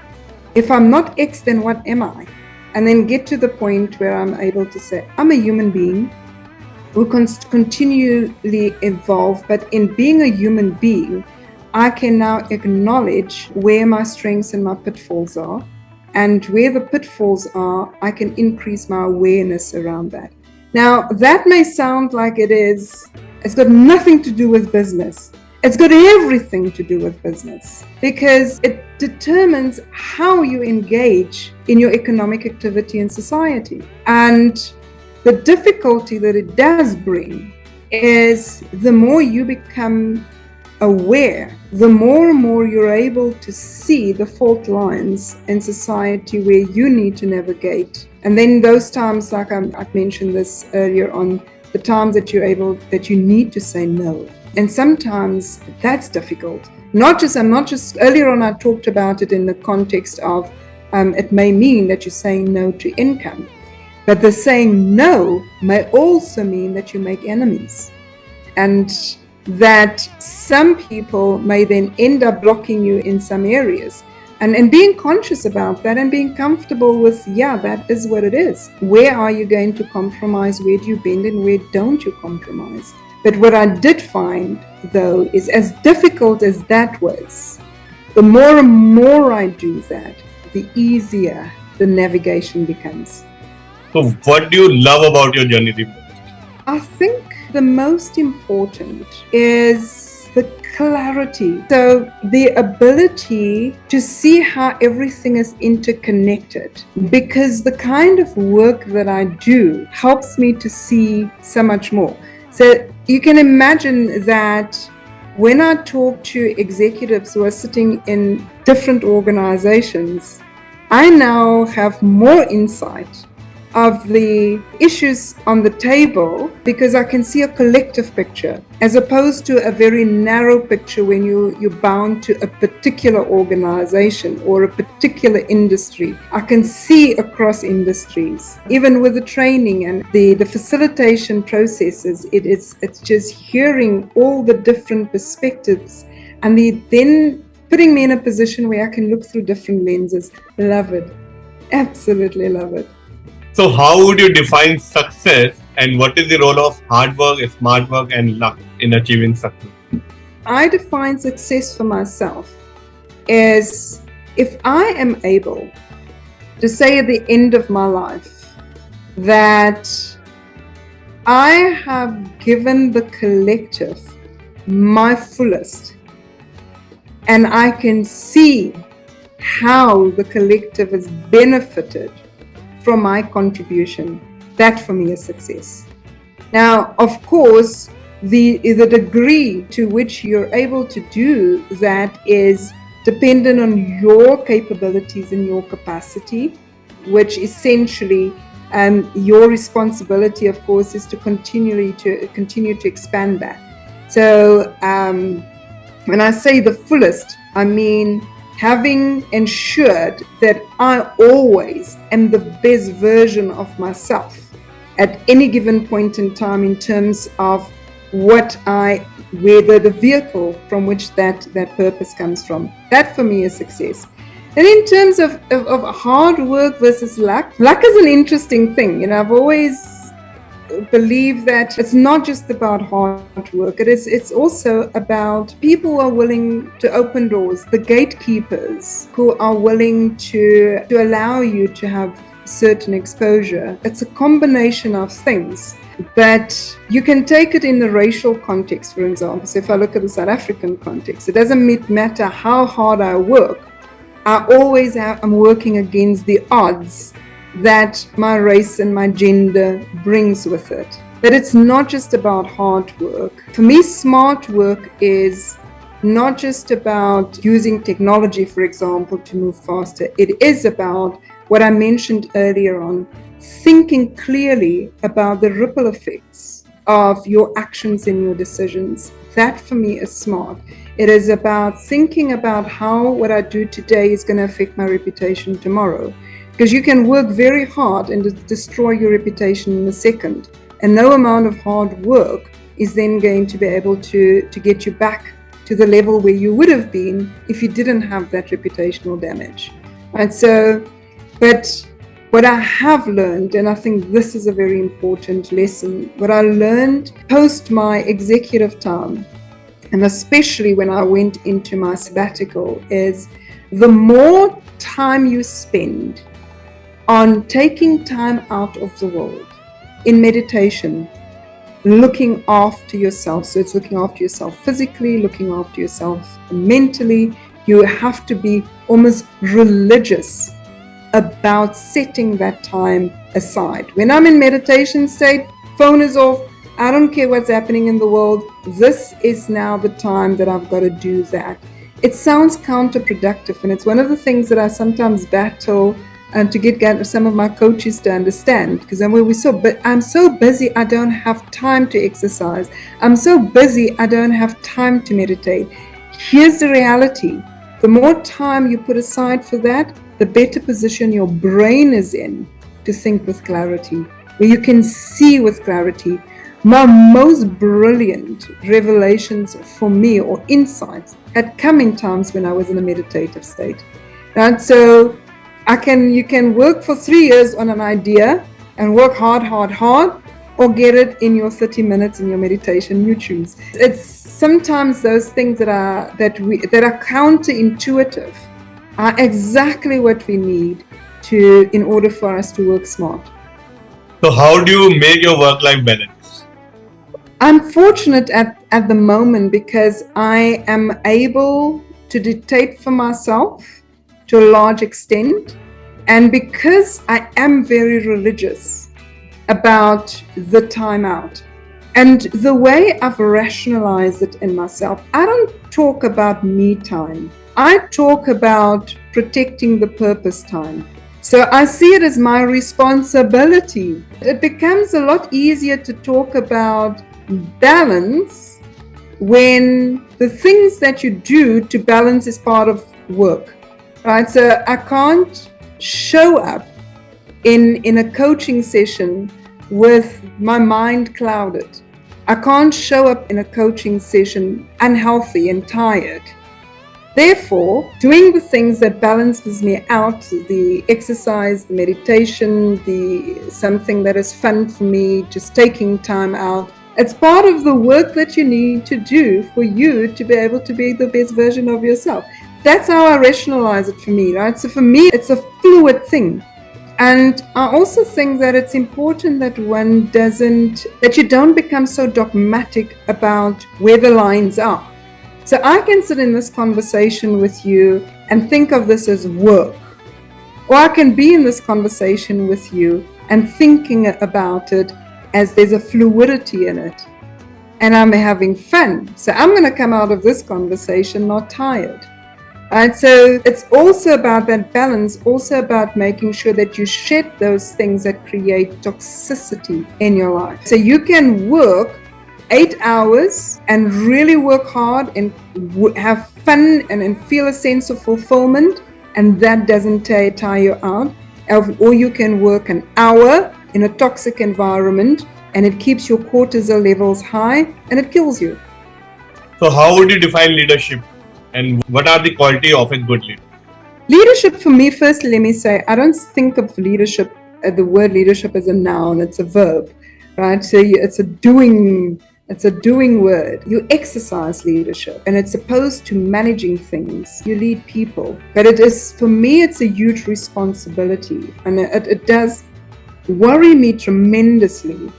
if I'm not X, then what am I? And then get to the point where I'm able to say, I'm a human being who continually evolve, but in being a human being, I can now acknowledge where my strengths and my pitfalls are. And where the pitfalls are, I can increase my awareness around that. Now, that may sound like it's got nothing to do with business. It's got everything to do with business, because it determines how you engage in your economic activity in society. And the difficulty that it does bring is the more you become aware, the more and more you're able to see the fault lines in society where you need to navigate. And then those times, like I've mentioned this earlier on, the times that you need to say no. And sometimes that's difficult. I'm not just earlier on I talked about it in the context of it may mean that you're saying no to income. But the saying no may also mean that you make enemies. And that some people may then end up blocking you in some areas. And being conscious about that and being comfortable with, that is what it is. Where are you going to compromise? Where do you bend and where don't you compromise? But what I did find, though, is as difficult as that was, the more and more I do that, the easier the navigation becomes. So what do you love about your journey the most? I think the most important is the clarity. So the ability to see how everything is interconnected, because the kind of work that I do helps me to see so much more. So you can imagine that when I talk to executives who are sitting in different organizations, I now have more insight of the issues on the table, because I can see a collective picture as opposed to a very narrow picture when you're bound to a particular organization or a particular industry. I can see across industries. Even with the training and the facilitation processes, it's just hearing all the different perspectives and then putting me in a position where I can look through different lenses. Love it. Absolutely love it. So how would you define success, and what is the role of hard work, smart work and luck in achieving success? I define success for myself as if I am able to say at the end of my life that I have given the collective my fullest, and I can see how the collective has benefited from my contribution. That for me is success. Now, of course, the degree to which you're able to do that is dependent on your capabilities and your capacity, which essentially your responsibility, of course, is to continue to expand that. So when I say the fullest, I mean having ensured that I always am the best version of myself at any given point in time in terms of where the vehicle from which that purpose comes from. That for me is success. And in terms of hard work versus luck is an interesting thing. I've always believe that it's not just about hard work. It's also about people who are willing to open doors, the gatekeepers who are willing to allow you to have certain exposure. It's a combination of things. But you can take it in the racial context, for example. So if I look at the South African context, it doesn't matter how hard I work. I'm working against the odds that my race and my gender brings with it. But it's not just about hard work. For me, smart work is not just about using technology, for example, to move faster. It is about what I mentioned earlier on, thinking clearly about the ripple effects of your actions and your decisions. That for me is smart. It is about thinking about how what I do today is going to affect my reputation tomorrow. Because you can work very hard and destroy your reputation in a second. And no amount of hard work is then going to be able to get you back to the level where you would have been if you didn't have that reputational damage. And so, but what I have learned, and I think this is a very important lesson, what I learned post my executive time, and especially when I went into my sabbatical, is the more time you spend on taking time out of the world in meditation, looking after yourself. So it's looking after yourself physically, looking after yourself mentally. You have to be almost religious about setting that time aside. When I'm in meditation state, phone is off. I don't care what's happening in the world. This is now the time that I've got to do that. It sounds counterproductive, and it's one of the things that I sometimes battle and to get some of my coaches to understand, because I'm so busy I don't have time to exercise. I'm so busy I don't have time to meditate. Here's the reality. The more time you put aside for that, the better position your brain is in to think with clarity, where you can see with clarity. My most brilliant revelations for me, or insights, had come in times when I was in a meditative state. And so you can work for 3 years on an idea and work hard, or get it in your 30 minutes in your meditation. You choose. It's sometimes those things that are counterintuitive are exactly what we need in order for us to work smart. So how do you make your work-life balance? I'm fortunate at the moment because I am able to dictate for myself to a large extent, and because I am very religious about the time out. And the way I've rationalized it in myself, I don't talk about me time. I talk about protecting the purpose time. So I see it as my responsibility. It becomes a lot easier to talk about balance when the things that you do to balance is part of work, right? So I can't show up in a coaching session with my mind clouded. I can't show up in a coaching session unhealthy and tired. Therefore, doing the things that balances me out, the exercise, the meditation, something that is fun for me, just taking time out, it's part of the work that you need to do for you to be able to be the best version of yourself. That's how I rationalize it for me, right? So for me, it's a fluid thing. And I also think that it's important that that you don't become so dogmatic about where the lines are. So I can sit in this conversation with you and think of this as work. Or I can be in this conversation with you and thinking about it as there's a fluidity in it. And I'm having fun. So I'm going to come out of this conversation not tired. And so it's also about that balance, also about making sure that you shed those things that create toxicity in your life. So you can work 8 hours and really work hard and have fun and feel a sense of fulfillment, and that doesn't tire you out. Or you can work an hour in a toxic environment and it keeps your cortisol levels high and it kills you. So how would you define leadership? And what are the qualities of a good leader? Leadership for me, firstly, let me say, I don't think of leadership, the word leadership as a noun, it's a verb, right? So it's a doing word. You exercise leadership, and it's opposed to managing things. You lead people. But for me, it's a huge responsibility. And it does worry me tremendously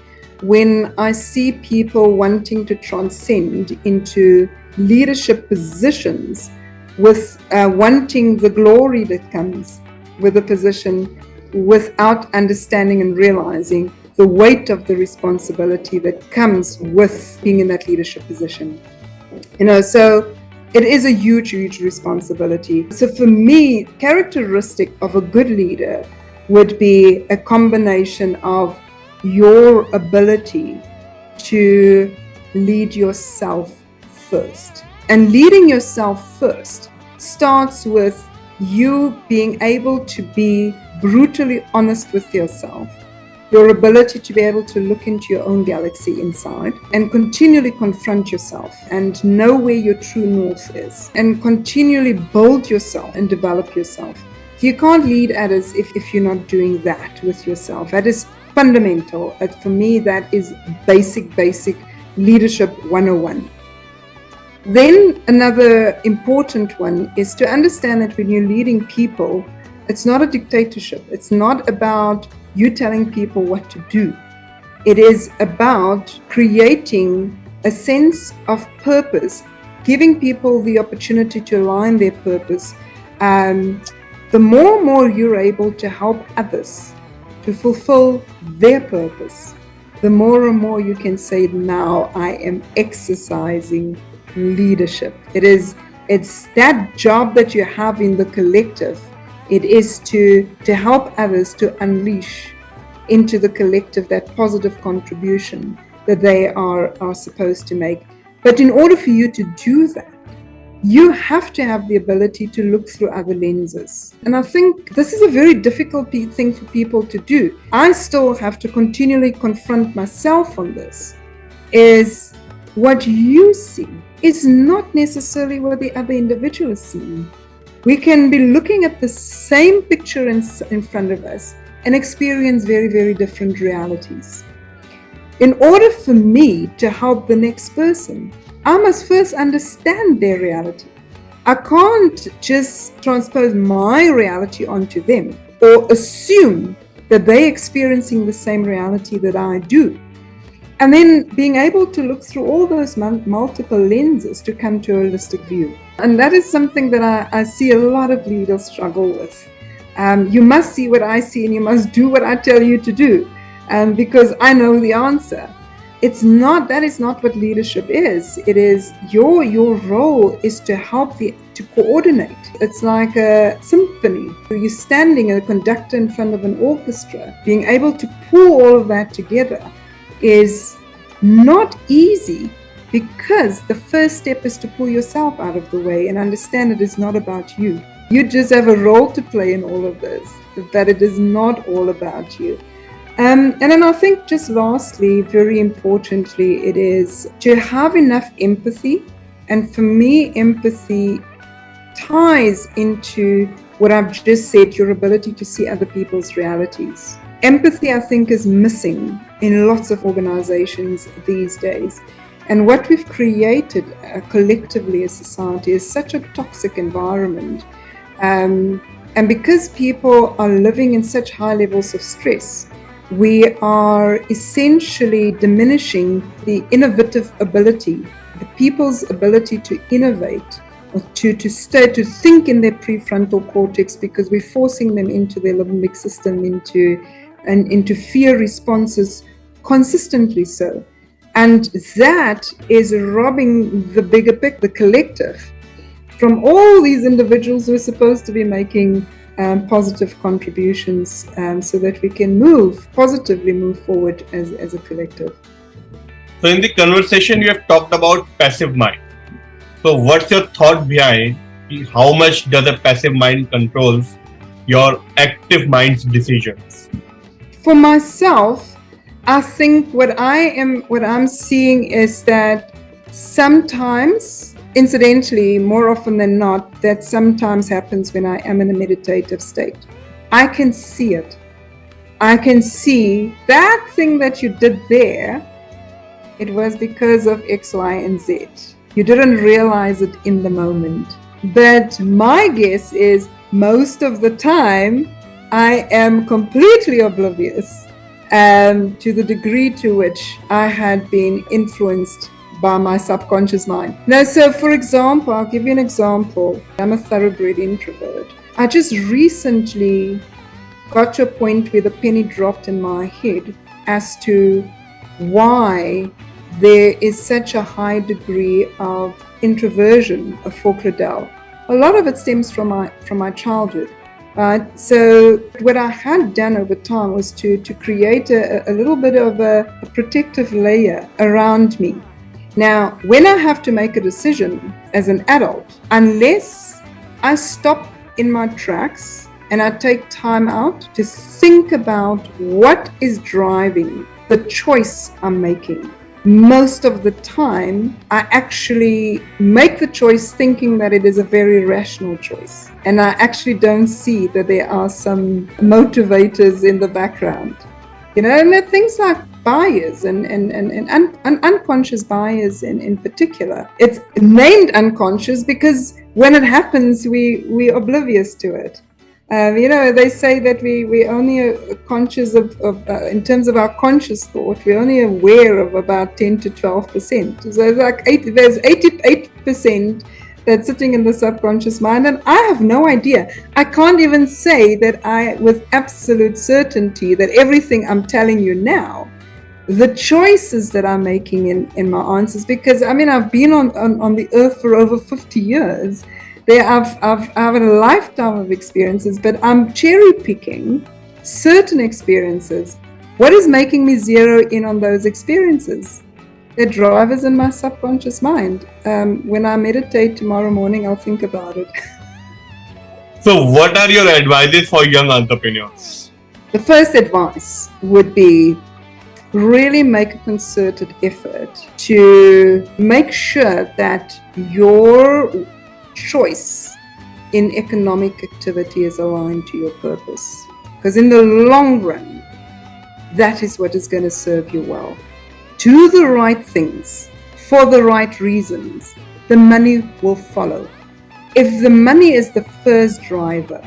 when I see people wanting to transcend into leadership positions with wanting the glory that comes with a position without understanding and realizing the weight of the responsibility that comes with being in that leadership position. So it is a huge, huge responsibility. So for me, characteristic of a good leader would be a combination of your ability to lead yourself first. And leading yourself first starts with you being able to be brutally honest with yourself, your ability to be able to look into your own galaxy inside and continually confront yourself and know where your true north is, and continually build yourself and develop yourself. You can't lead others if you're not doing that with yourself. That is fundamental. For me, that is basic leadership 101. Then another important one is to understand that when you're leading people, it's not a dictatorship. It's not about you telling people what to do. It is about creating a sense of purpose, giving people the opportunity to align their purpose. The more and more you're able to help others to fulfill their purpose, the more and more you can say, now I am exercising leadership. It's that job that you have in the collective. It is to help others to unleash into the collective that positive contribution that they are supposed to make. But in order for you to do that, you have to have the ability to look through other lenses. And I think this is a very difficult thing for people to do. I still have to continually confront myself on this, is what you see is not necessarily what the other individual is seeing. We can be looking at the same picture in front of us and experience very different realities. In order for me to help the next person, I must first understand their reality. I can't just transpose my reality onto them or assume that they're experiencing the same reality that I do. And then being able to look through all those multiple lenses to come to a holistic view. And that is something that I see a lot of leaders struggle with. You must see what I see and you must do what I tell you to do, because I know the answer. That is not what leadership is. It is your role is to help to coordinate. It's like a symphony. You're standing a conductor in front of an orchestra. Being able to pull all of that together is not easy, because the first step is to pull yourself out of the way and understand it is not about you. You just have a role to play in all of this, that it is not all about you. And then I think just lastly, very importantly, it is to have enough empathy. And for me, empathy ties into what I've just said, your ability to see other people's realities. Empathy, I think, is missing in lots of organizations these days. And what we've created collectively as society is such a toxic environment. And because people are living in such high levels of stress, we are essentially diminishing the innovative ability, the people's ability to innovate, or to think in their prefrontal cortex, because we're forcing them into their limbic system, into fear responses consistently so. And that is robbing the bigger picture, the collective, from all these individuals who are supposed to be making positive contributions, so that we can positively move forward as a collective. So in the conversation, you have talked about passive mind. So what's your thought behind how much does a passive mind controls your active mind's decisions? For myself, I think what I'm seeing is that sometimes, incidentally, more often than not, that sometimes happens when I am in a meditative state. I can see it. I can see that thing that you did there, it was because of X, Y, and Z. You didn't realize it in the moment. But my guess is most of the time, I am completely oblivious to the degree to which I had been influenced by my subconscious mind. Now, so for example, I'll give you an example. I'm a thoroughbred introvert. I just recently got to a point where the penny dropped in my head as to why there is such a high degree of introversion for Claudelle. A lot of it stems from my childhood. So what I had done over time was to create a little bit of a protective layer around me. Now, when I have to make a decision as an adult, unless I stop in my tracks and I take time out to think about what is driving the choice I'm making, most of the time, I actually make the choice thinking that it is a very rational choice. And I actually don't see that there are some motivators in the background. And there are things like bias and unconscious bias in particular. It's named unconscious because when it happens, we're oblivious to it. They say that we only are conscious of in terms of our conscious thought, we're only aware of about 10 to 12%. So there's 88% that's sitting in the subconscious mind, and I have no idea. I can't even say that with absolute certainty, that everything I'm telling you now, the choices that I'm making in my answers, because I've been on the earth for over 50 years. I've had a lifetime of experiences, but I'm cherry picking certain experiences. What is making me zero in on those experiences? The drivers in my subconscious mind. When I meditate tomorrow morning, I'll think about it. So what are your advices for young entrepreneurs? The first advice would be really make a concerted effort to make sure that your choice in economic activity is aligned to your purpose. Because in the long run, that is what is going to serve you well. Do the right things for the right reasons, the money will follow. If the money is the first driver,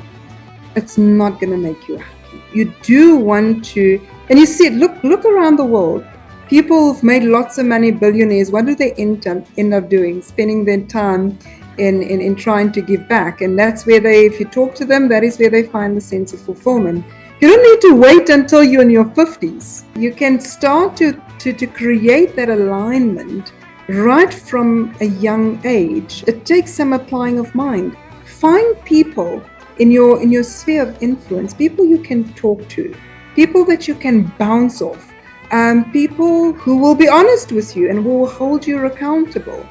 it's not going to make you happy. You do want to, and you see it, look around the world. People who've made lots of money, billionaires, what do they end up doing? Spending their time in trying to give back. And that's where if you talk to them, that is where they find the sense of fulfillment. You don't need to wait until you're in your 50s. You can start to create that alignment right from a young age. It takes some applying of mind. Find people in your sphere of influence, people you can talk to, people that you can bounce off, people who will be honest with you and who will hold you accountable.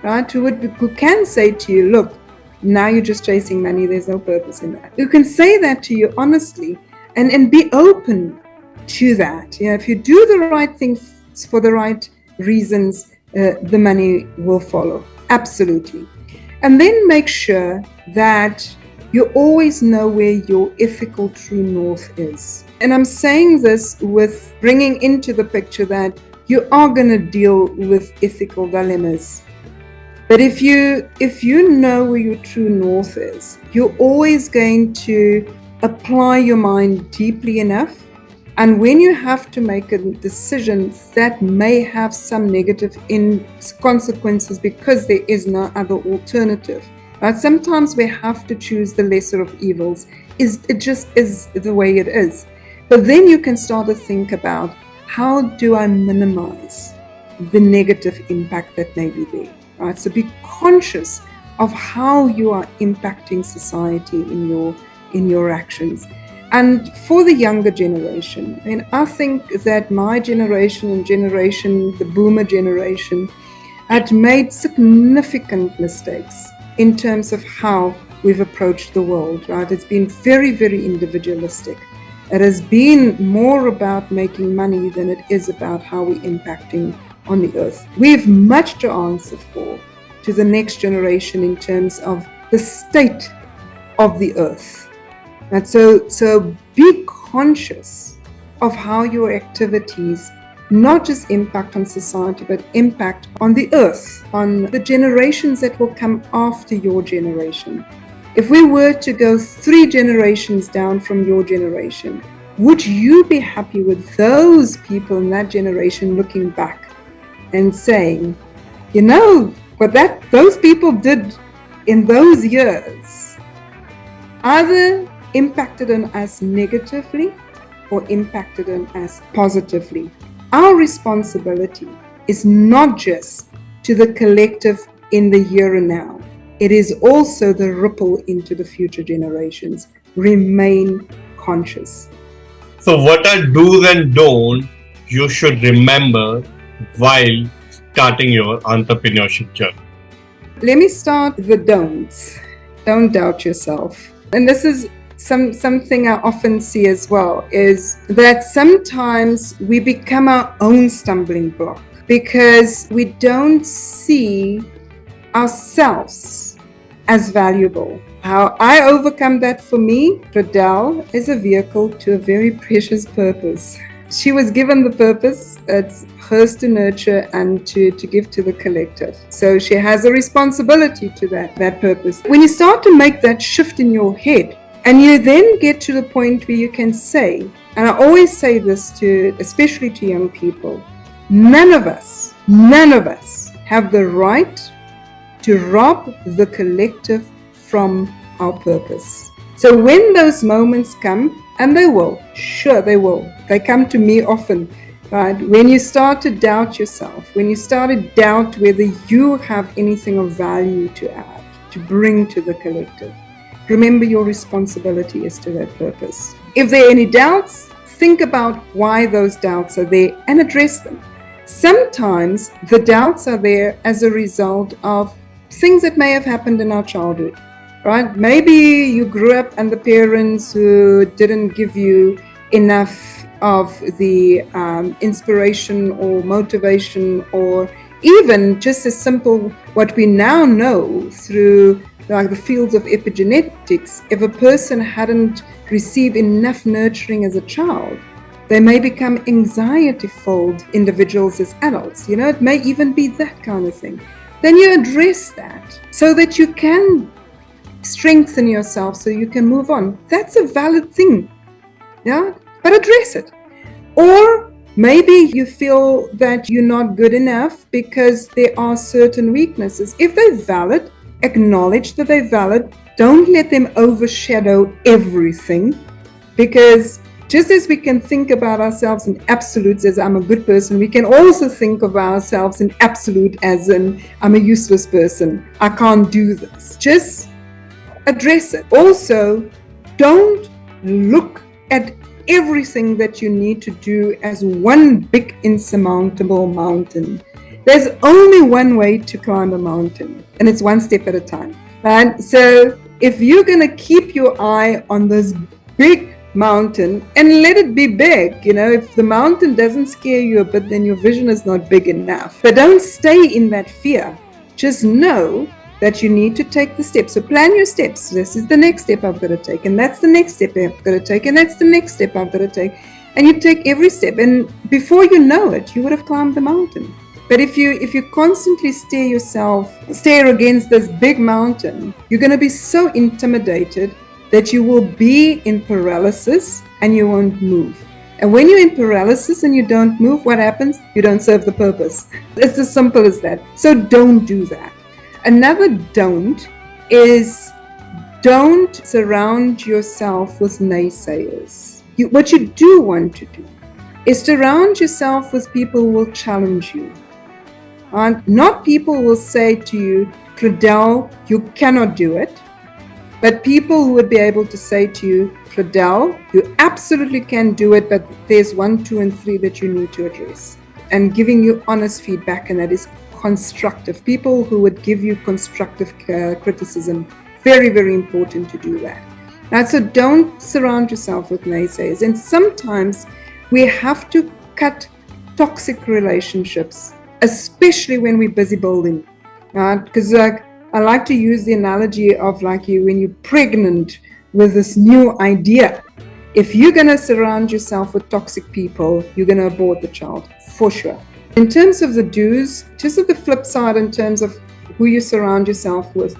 Right? Who can say to you, look, now you're just chasing money, there's no purpose in that. Who can say that to you honestly and be open to that. If you do the right things for the right reasons, the money will follow. Absolutely. And then make sure that you always know where your ethical true north is. And I'm saying this with bringing into the picture that you are going to deal with ethical dilemmas. But if you know where your true north is, you're always going to apply your mind deeply enough. And when you have to make a decision that may have some negative consequences because there is no other alternative, right? Sometimes we have to choose the lesser of evils. It just is the way it is. But then you can start to think about, how do I minimize the negative impact that may be there? Right? So be conscious of how you are impacting society in your actions. And for the younger generation, I think that my generation and the boomer generation, had made significant mistakes in terms of how we've approached the world. Right? It's been very, very individualistic. It has been more about making money than it is about how we're impacting on the earth. We have much to answer for to the next generation in terms of the state of the earth. And so be conscious of how your activities not just impact on society, but impact on the earth, on the generations that will come after your generation. If we were to go 3 generations down from your generation, would you be happy with those people in that generation looking back and saying, what those people did in those years either impacted on us negatively or impacted on us positively? Our responsibility is not just to the collective in the here and now. It is also the ripple into the future generations. Remain conscious. So what are do's and don'ts you should remember while starting your entrepreneurship journey? Let me start with the don'ts. Don't doubt yourself. And this is something I often see as well, is that sometimes we become our own stumbling block. because we don't see ourselves as valuable. How I overcome that for me, Claudelle is a vehicle to a very precious purpose. She was given the purpose, it's hers to nurture and to give to the collective. So she has a responsibility to that purpose. When you start to make that shift in your head, and you then get to the point where you can say, and I always say this especially to young people, none of us have the right to rob the collective from our purpose. So when those moments come, and they will, sure they will, they come to me often, right? When you start to doubt yourself, when you start to doubt whether you have anything of value to add, to bring to the collective, remember your responsibility is to that purpose. If there are any doubts, think about why those doubts are there and address them. Sometimes the doubts are there as a result of things that may have happened in our childhood. Right? Maybe you grew up and the parents who didn't give you enough of the inspiration or motivation, or even just as simple what we now know through like the fields of epigenetics. If a person hadn't received enough nurturing as a child, they may become anxiety-filled individuals as adults. It may even be that kind of thing. Then you address that so that you can strengthen yourself so you can move on. That's a valid thing, yeah, but address it. Or maybe you feel that you're not good enough because there are certain weaknesses. If they're valid, acknowledge that they're valid. Don't let them overshadow everything, because just as we can think about ourselves in absolutes as I'm a good person, we can also think of ourselves in absolute as in I'm a useless person. I can't do this. Just address it. Also, don't look at everything that you need to do as one big insurmountable mountain. There's only one way to climb a mountain, and it's one step at a time. And so if you're going to keep your eye on this big mountain and let it be big, if the mountain doesn't scare you a bit, then your vision is not big enough. But don't stay in that fear. Just know that you need to take the steps. So plan your steps. This is the next step I've got to take, and that's the next step I've got to take, and that's the next step I've got to take. And you take every step, and before you know it, you would have climbed the mountain. But if you constantly stare against this big mountain, you're going to be so intimidated that you will be in paralysis and you won't move. And when you're in paralysis and you don't move, what happens? You don't serve the purpose. It's as simple as that. So don't do that. Another don't is don't surround yourself with naysayers. What you do want to do is surround yourself with people who will challenge you. And not people who will say to you, Claudelle, you cannot do it. But people who would be able to say to you, Claudelle, you absolutely can do it, but there's 1, 2, and 3 that you need to address. And giving you honest feedback, and that is constructive. People who would give you constructive criticism. Very, very important to do that. Now, so don't surround yourself with naysayers. And sometimes we have to cut toxic relationships, especially when we're busy building. Because I like to use the analogy of when you're pregnant with this new idea. If you're going to surround yourself with toxic people, you're going to abort the child, for sure. In terms of the do's, just at the flip side, in terms of who you surround yourself with,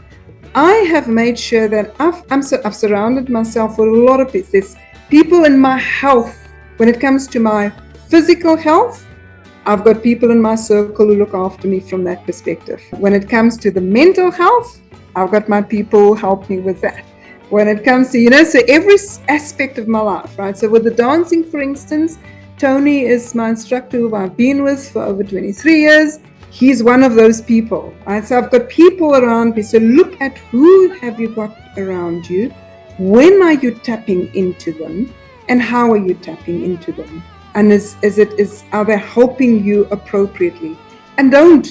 I have made sure that I've surrounded myself with a lot of people. There's people in my health. When it comes to my physical health, I've got people in my circle who look after me from that perspective. When it comes to the mental health, I've got my people who help me with that. When it comes to, so every aspect of my life, right? So with the dancing, for instance, Tony is my instructor who I've been with for over 23 years. He's one of those people, right? So I've got people around me. So look at who have you got around you? When are you tapping into them? And how are you tapping into them? And are they helping you appropriately? And this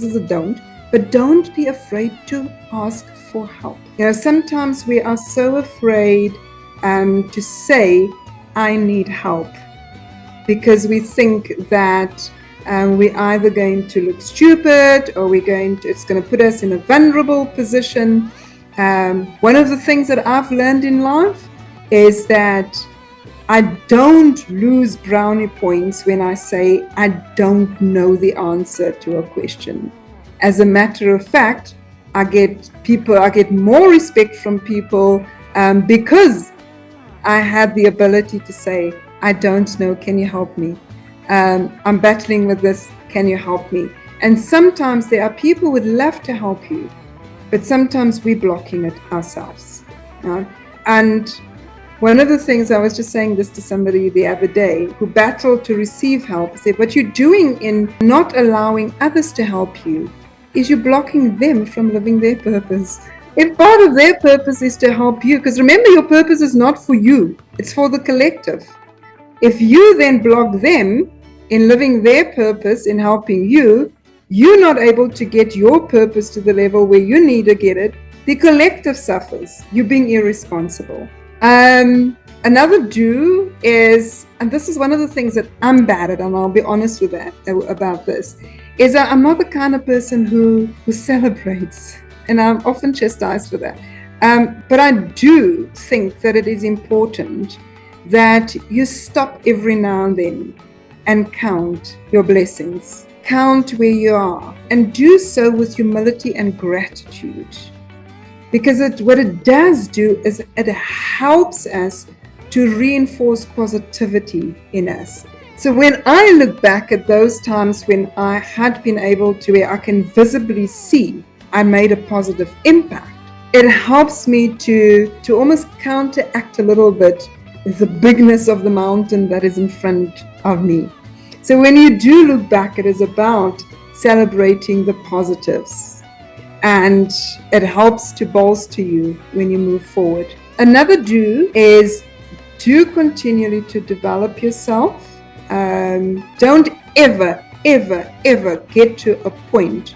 is a don't, but don't be afraid to ask for help. Sometimes we are so afraid to say, I need help, because we think that We're either going to look stupid or it's going to put us in a vulnerable position. One of the things that I've learned in life is that I don't lose brownie points when I say I don't know the answer to a question. As a matter of fact, I get more respect from people because I had the ability to say, I don't know, can you help me? I'm battling with this, can you help me? And sometimes there are people who would love to help you, but sometimes we're blocking it ourselves. And one of the things, I was just saying this to somebody the other day who battled to receive help, I said, what you're doing in not allowing others to help you is you're blocking them from living their purpose. If part of their purpose is to help you, because remember, your purpose is not for you, it's for the collective. If you then block them in living their purpose, in helping you, you're not able to get your purpose to the level where you need to get it. The collective suffers. You're being irresponsible. Another do is, and this is one of the things that I'm bad at, and I'll be honest with that about this, is that I'm not the kind of person who celebrates, and I'm often chastised for that. But I do think that it is important that you stop every now and then and count your blessings, count where you are, and do so with humility and gratitude. Because what it does do is it helps us to reinforce positivity in us. So when I look back at those times when I had been able to, where I can visibly see I made a positive impact, it helps me to almost counteract a little bit the bigness of the mountain that is in front of me. So when you do look back, it is about celebrating the positives, and it helps to bolster you when you move forward. Another do is to continually to develop yourself. Don't ever get to a point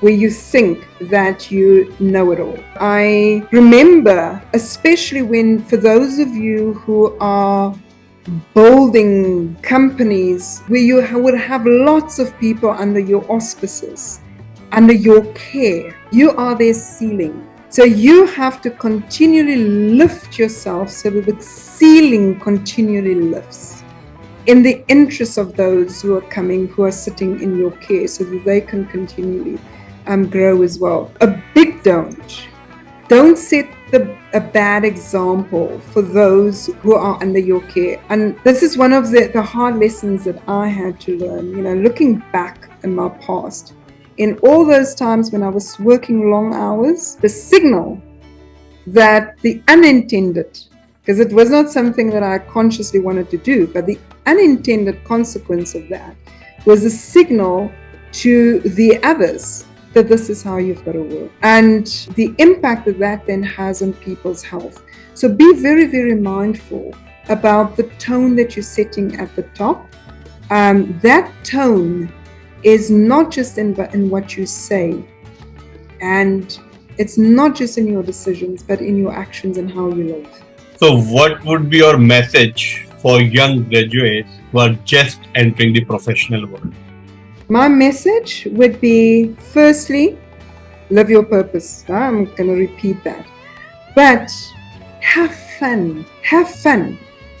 where you think that you know it all. I remember, especially when, for those of you who are building companies where you would have lots of people under your auspices, under your care, you are their ceiling. So you have to continually lift yourself so that the ceiling continually lifts in the interest of those who are sitting in your care, so that they can continually grow as well. A big don't set a bad example for those who are under your care. And this is one of the hard lessons that I had to learn, looking back in my past. In all those times when I was working long hours, the signal that the unintended, because it was not something that I consciously wanted to do, but the unintended consequence of that was a signal to the others that this is how you've got to work, and the impact that then has on people's health. So be very, very mindful about the tone that you're setting at the top. That tone is not just in what you say, and it's not just in your decisions, but in your actions and how you live. So what would be your message for young graduates who are just entering the professional world? My message would be, firstly, live your purpose. I'm going to repeat that. But have fun.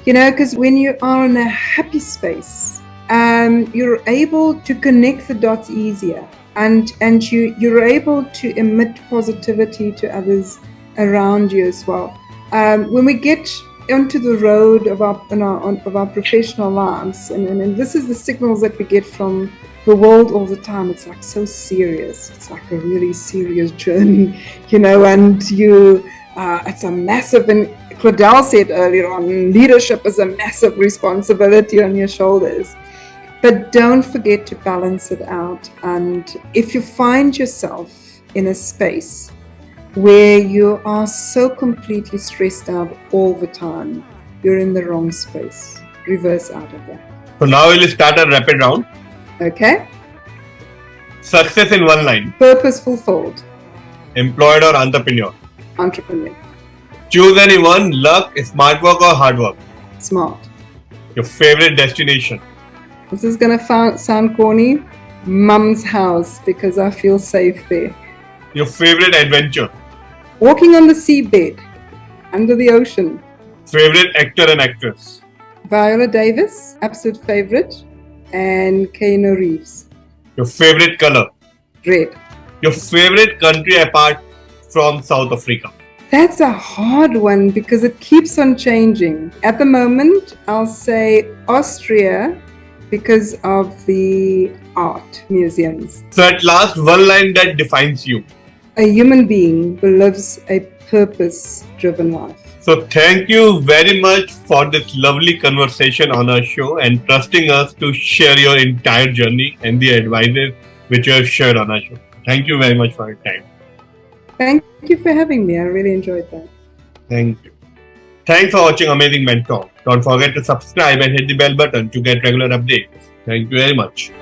Because when you are in a happy space, you're able to connect the dots easier. And you're able to emit positivity to others around you as well. When we get onto the road of our professional lives, and this is the signals that we get from the world all the time, it's like so serious. It's like a really serious journey, and it's a massive, and Claudelle said earlier on, leadership is a massive responsibility on your shoulders. But don't forget to balance it out. And if you find yourself in a space where you are so completely stressed out all the time, you're in the wrong space. Reverse out of that. So now we'll start a rapid round. Okay. Success in one line. Purpose fulfilled. Employed or entrepreneur? Entrepreneur. Choose anyone, luck, smart work or hard work? Smart. Your favorite destination? This is going to sound corny. Mum's house, because I feel safe there. Your favorite adventure? Walking on the seabed, under the ocean. Favorite actor and actress? Viola Davis, absolute favorite, and Keanu Reeves. Your favorite color? Red. Your favorite country apart from South Africa? That's a hard one because it keeps on changing. At the moment, I'll say Austria because of the art museums. So at last, one line that defines you. A human being who lives a purpose-driven life. So thank you very much for this lovely conversation on our show and trusting us to share your entire journey and the advices which you have shared on our show. Thank you very much for your time. Thank you for having me. I really enjoyed that. Thank you. Thanks for watching Amazing Mentor. Don't forget to subscribe and hit the bell button to get regular updates. Thank you very much.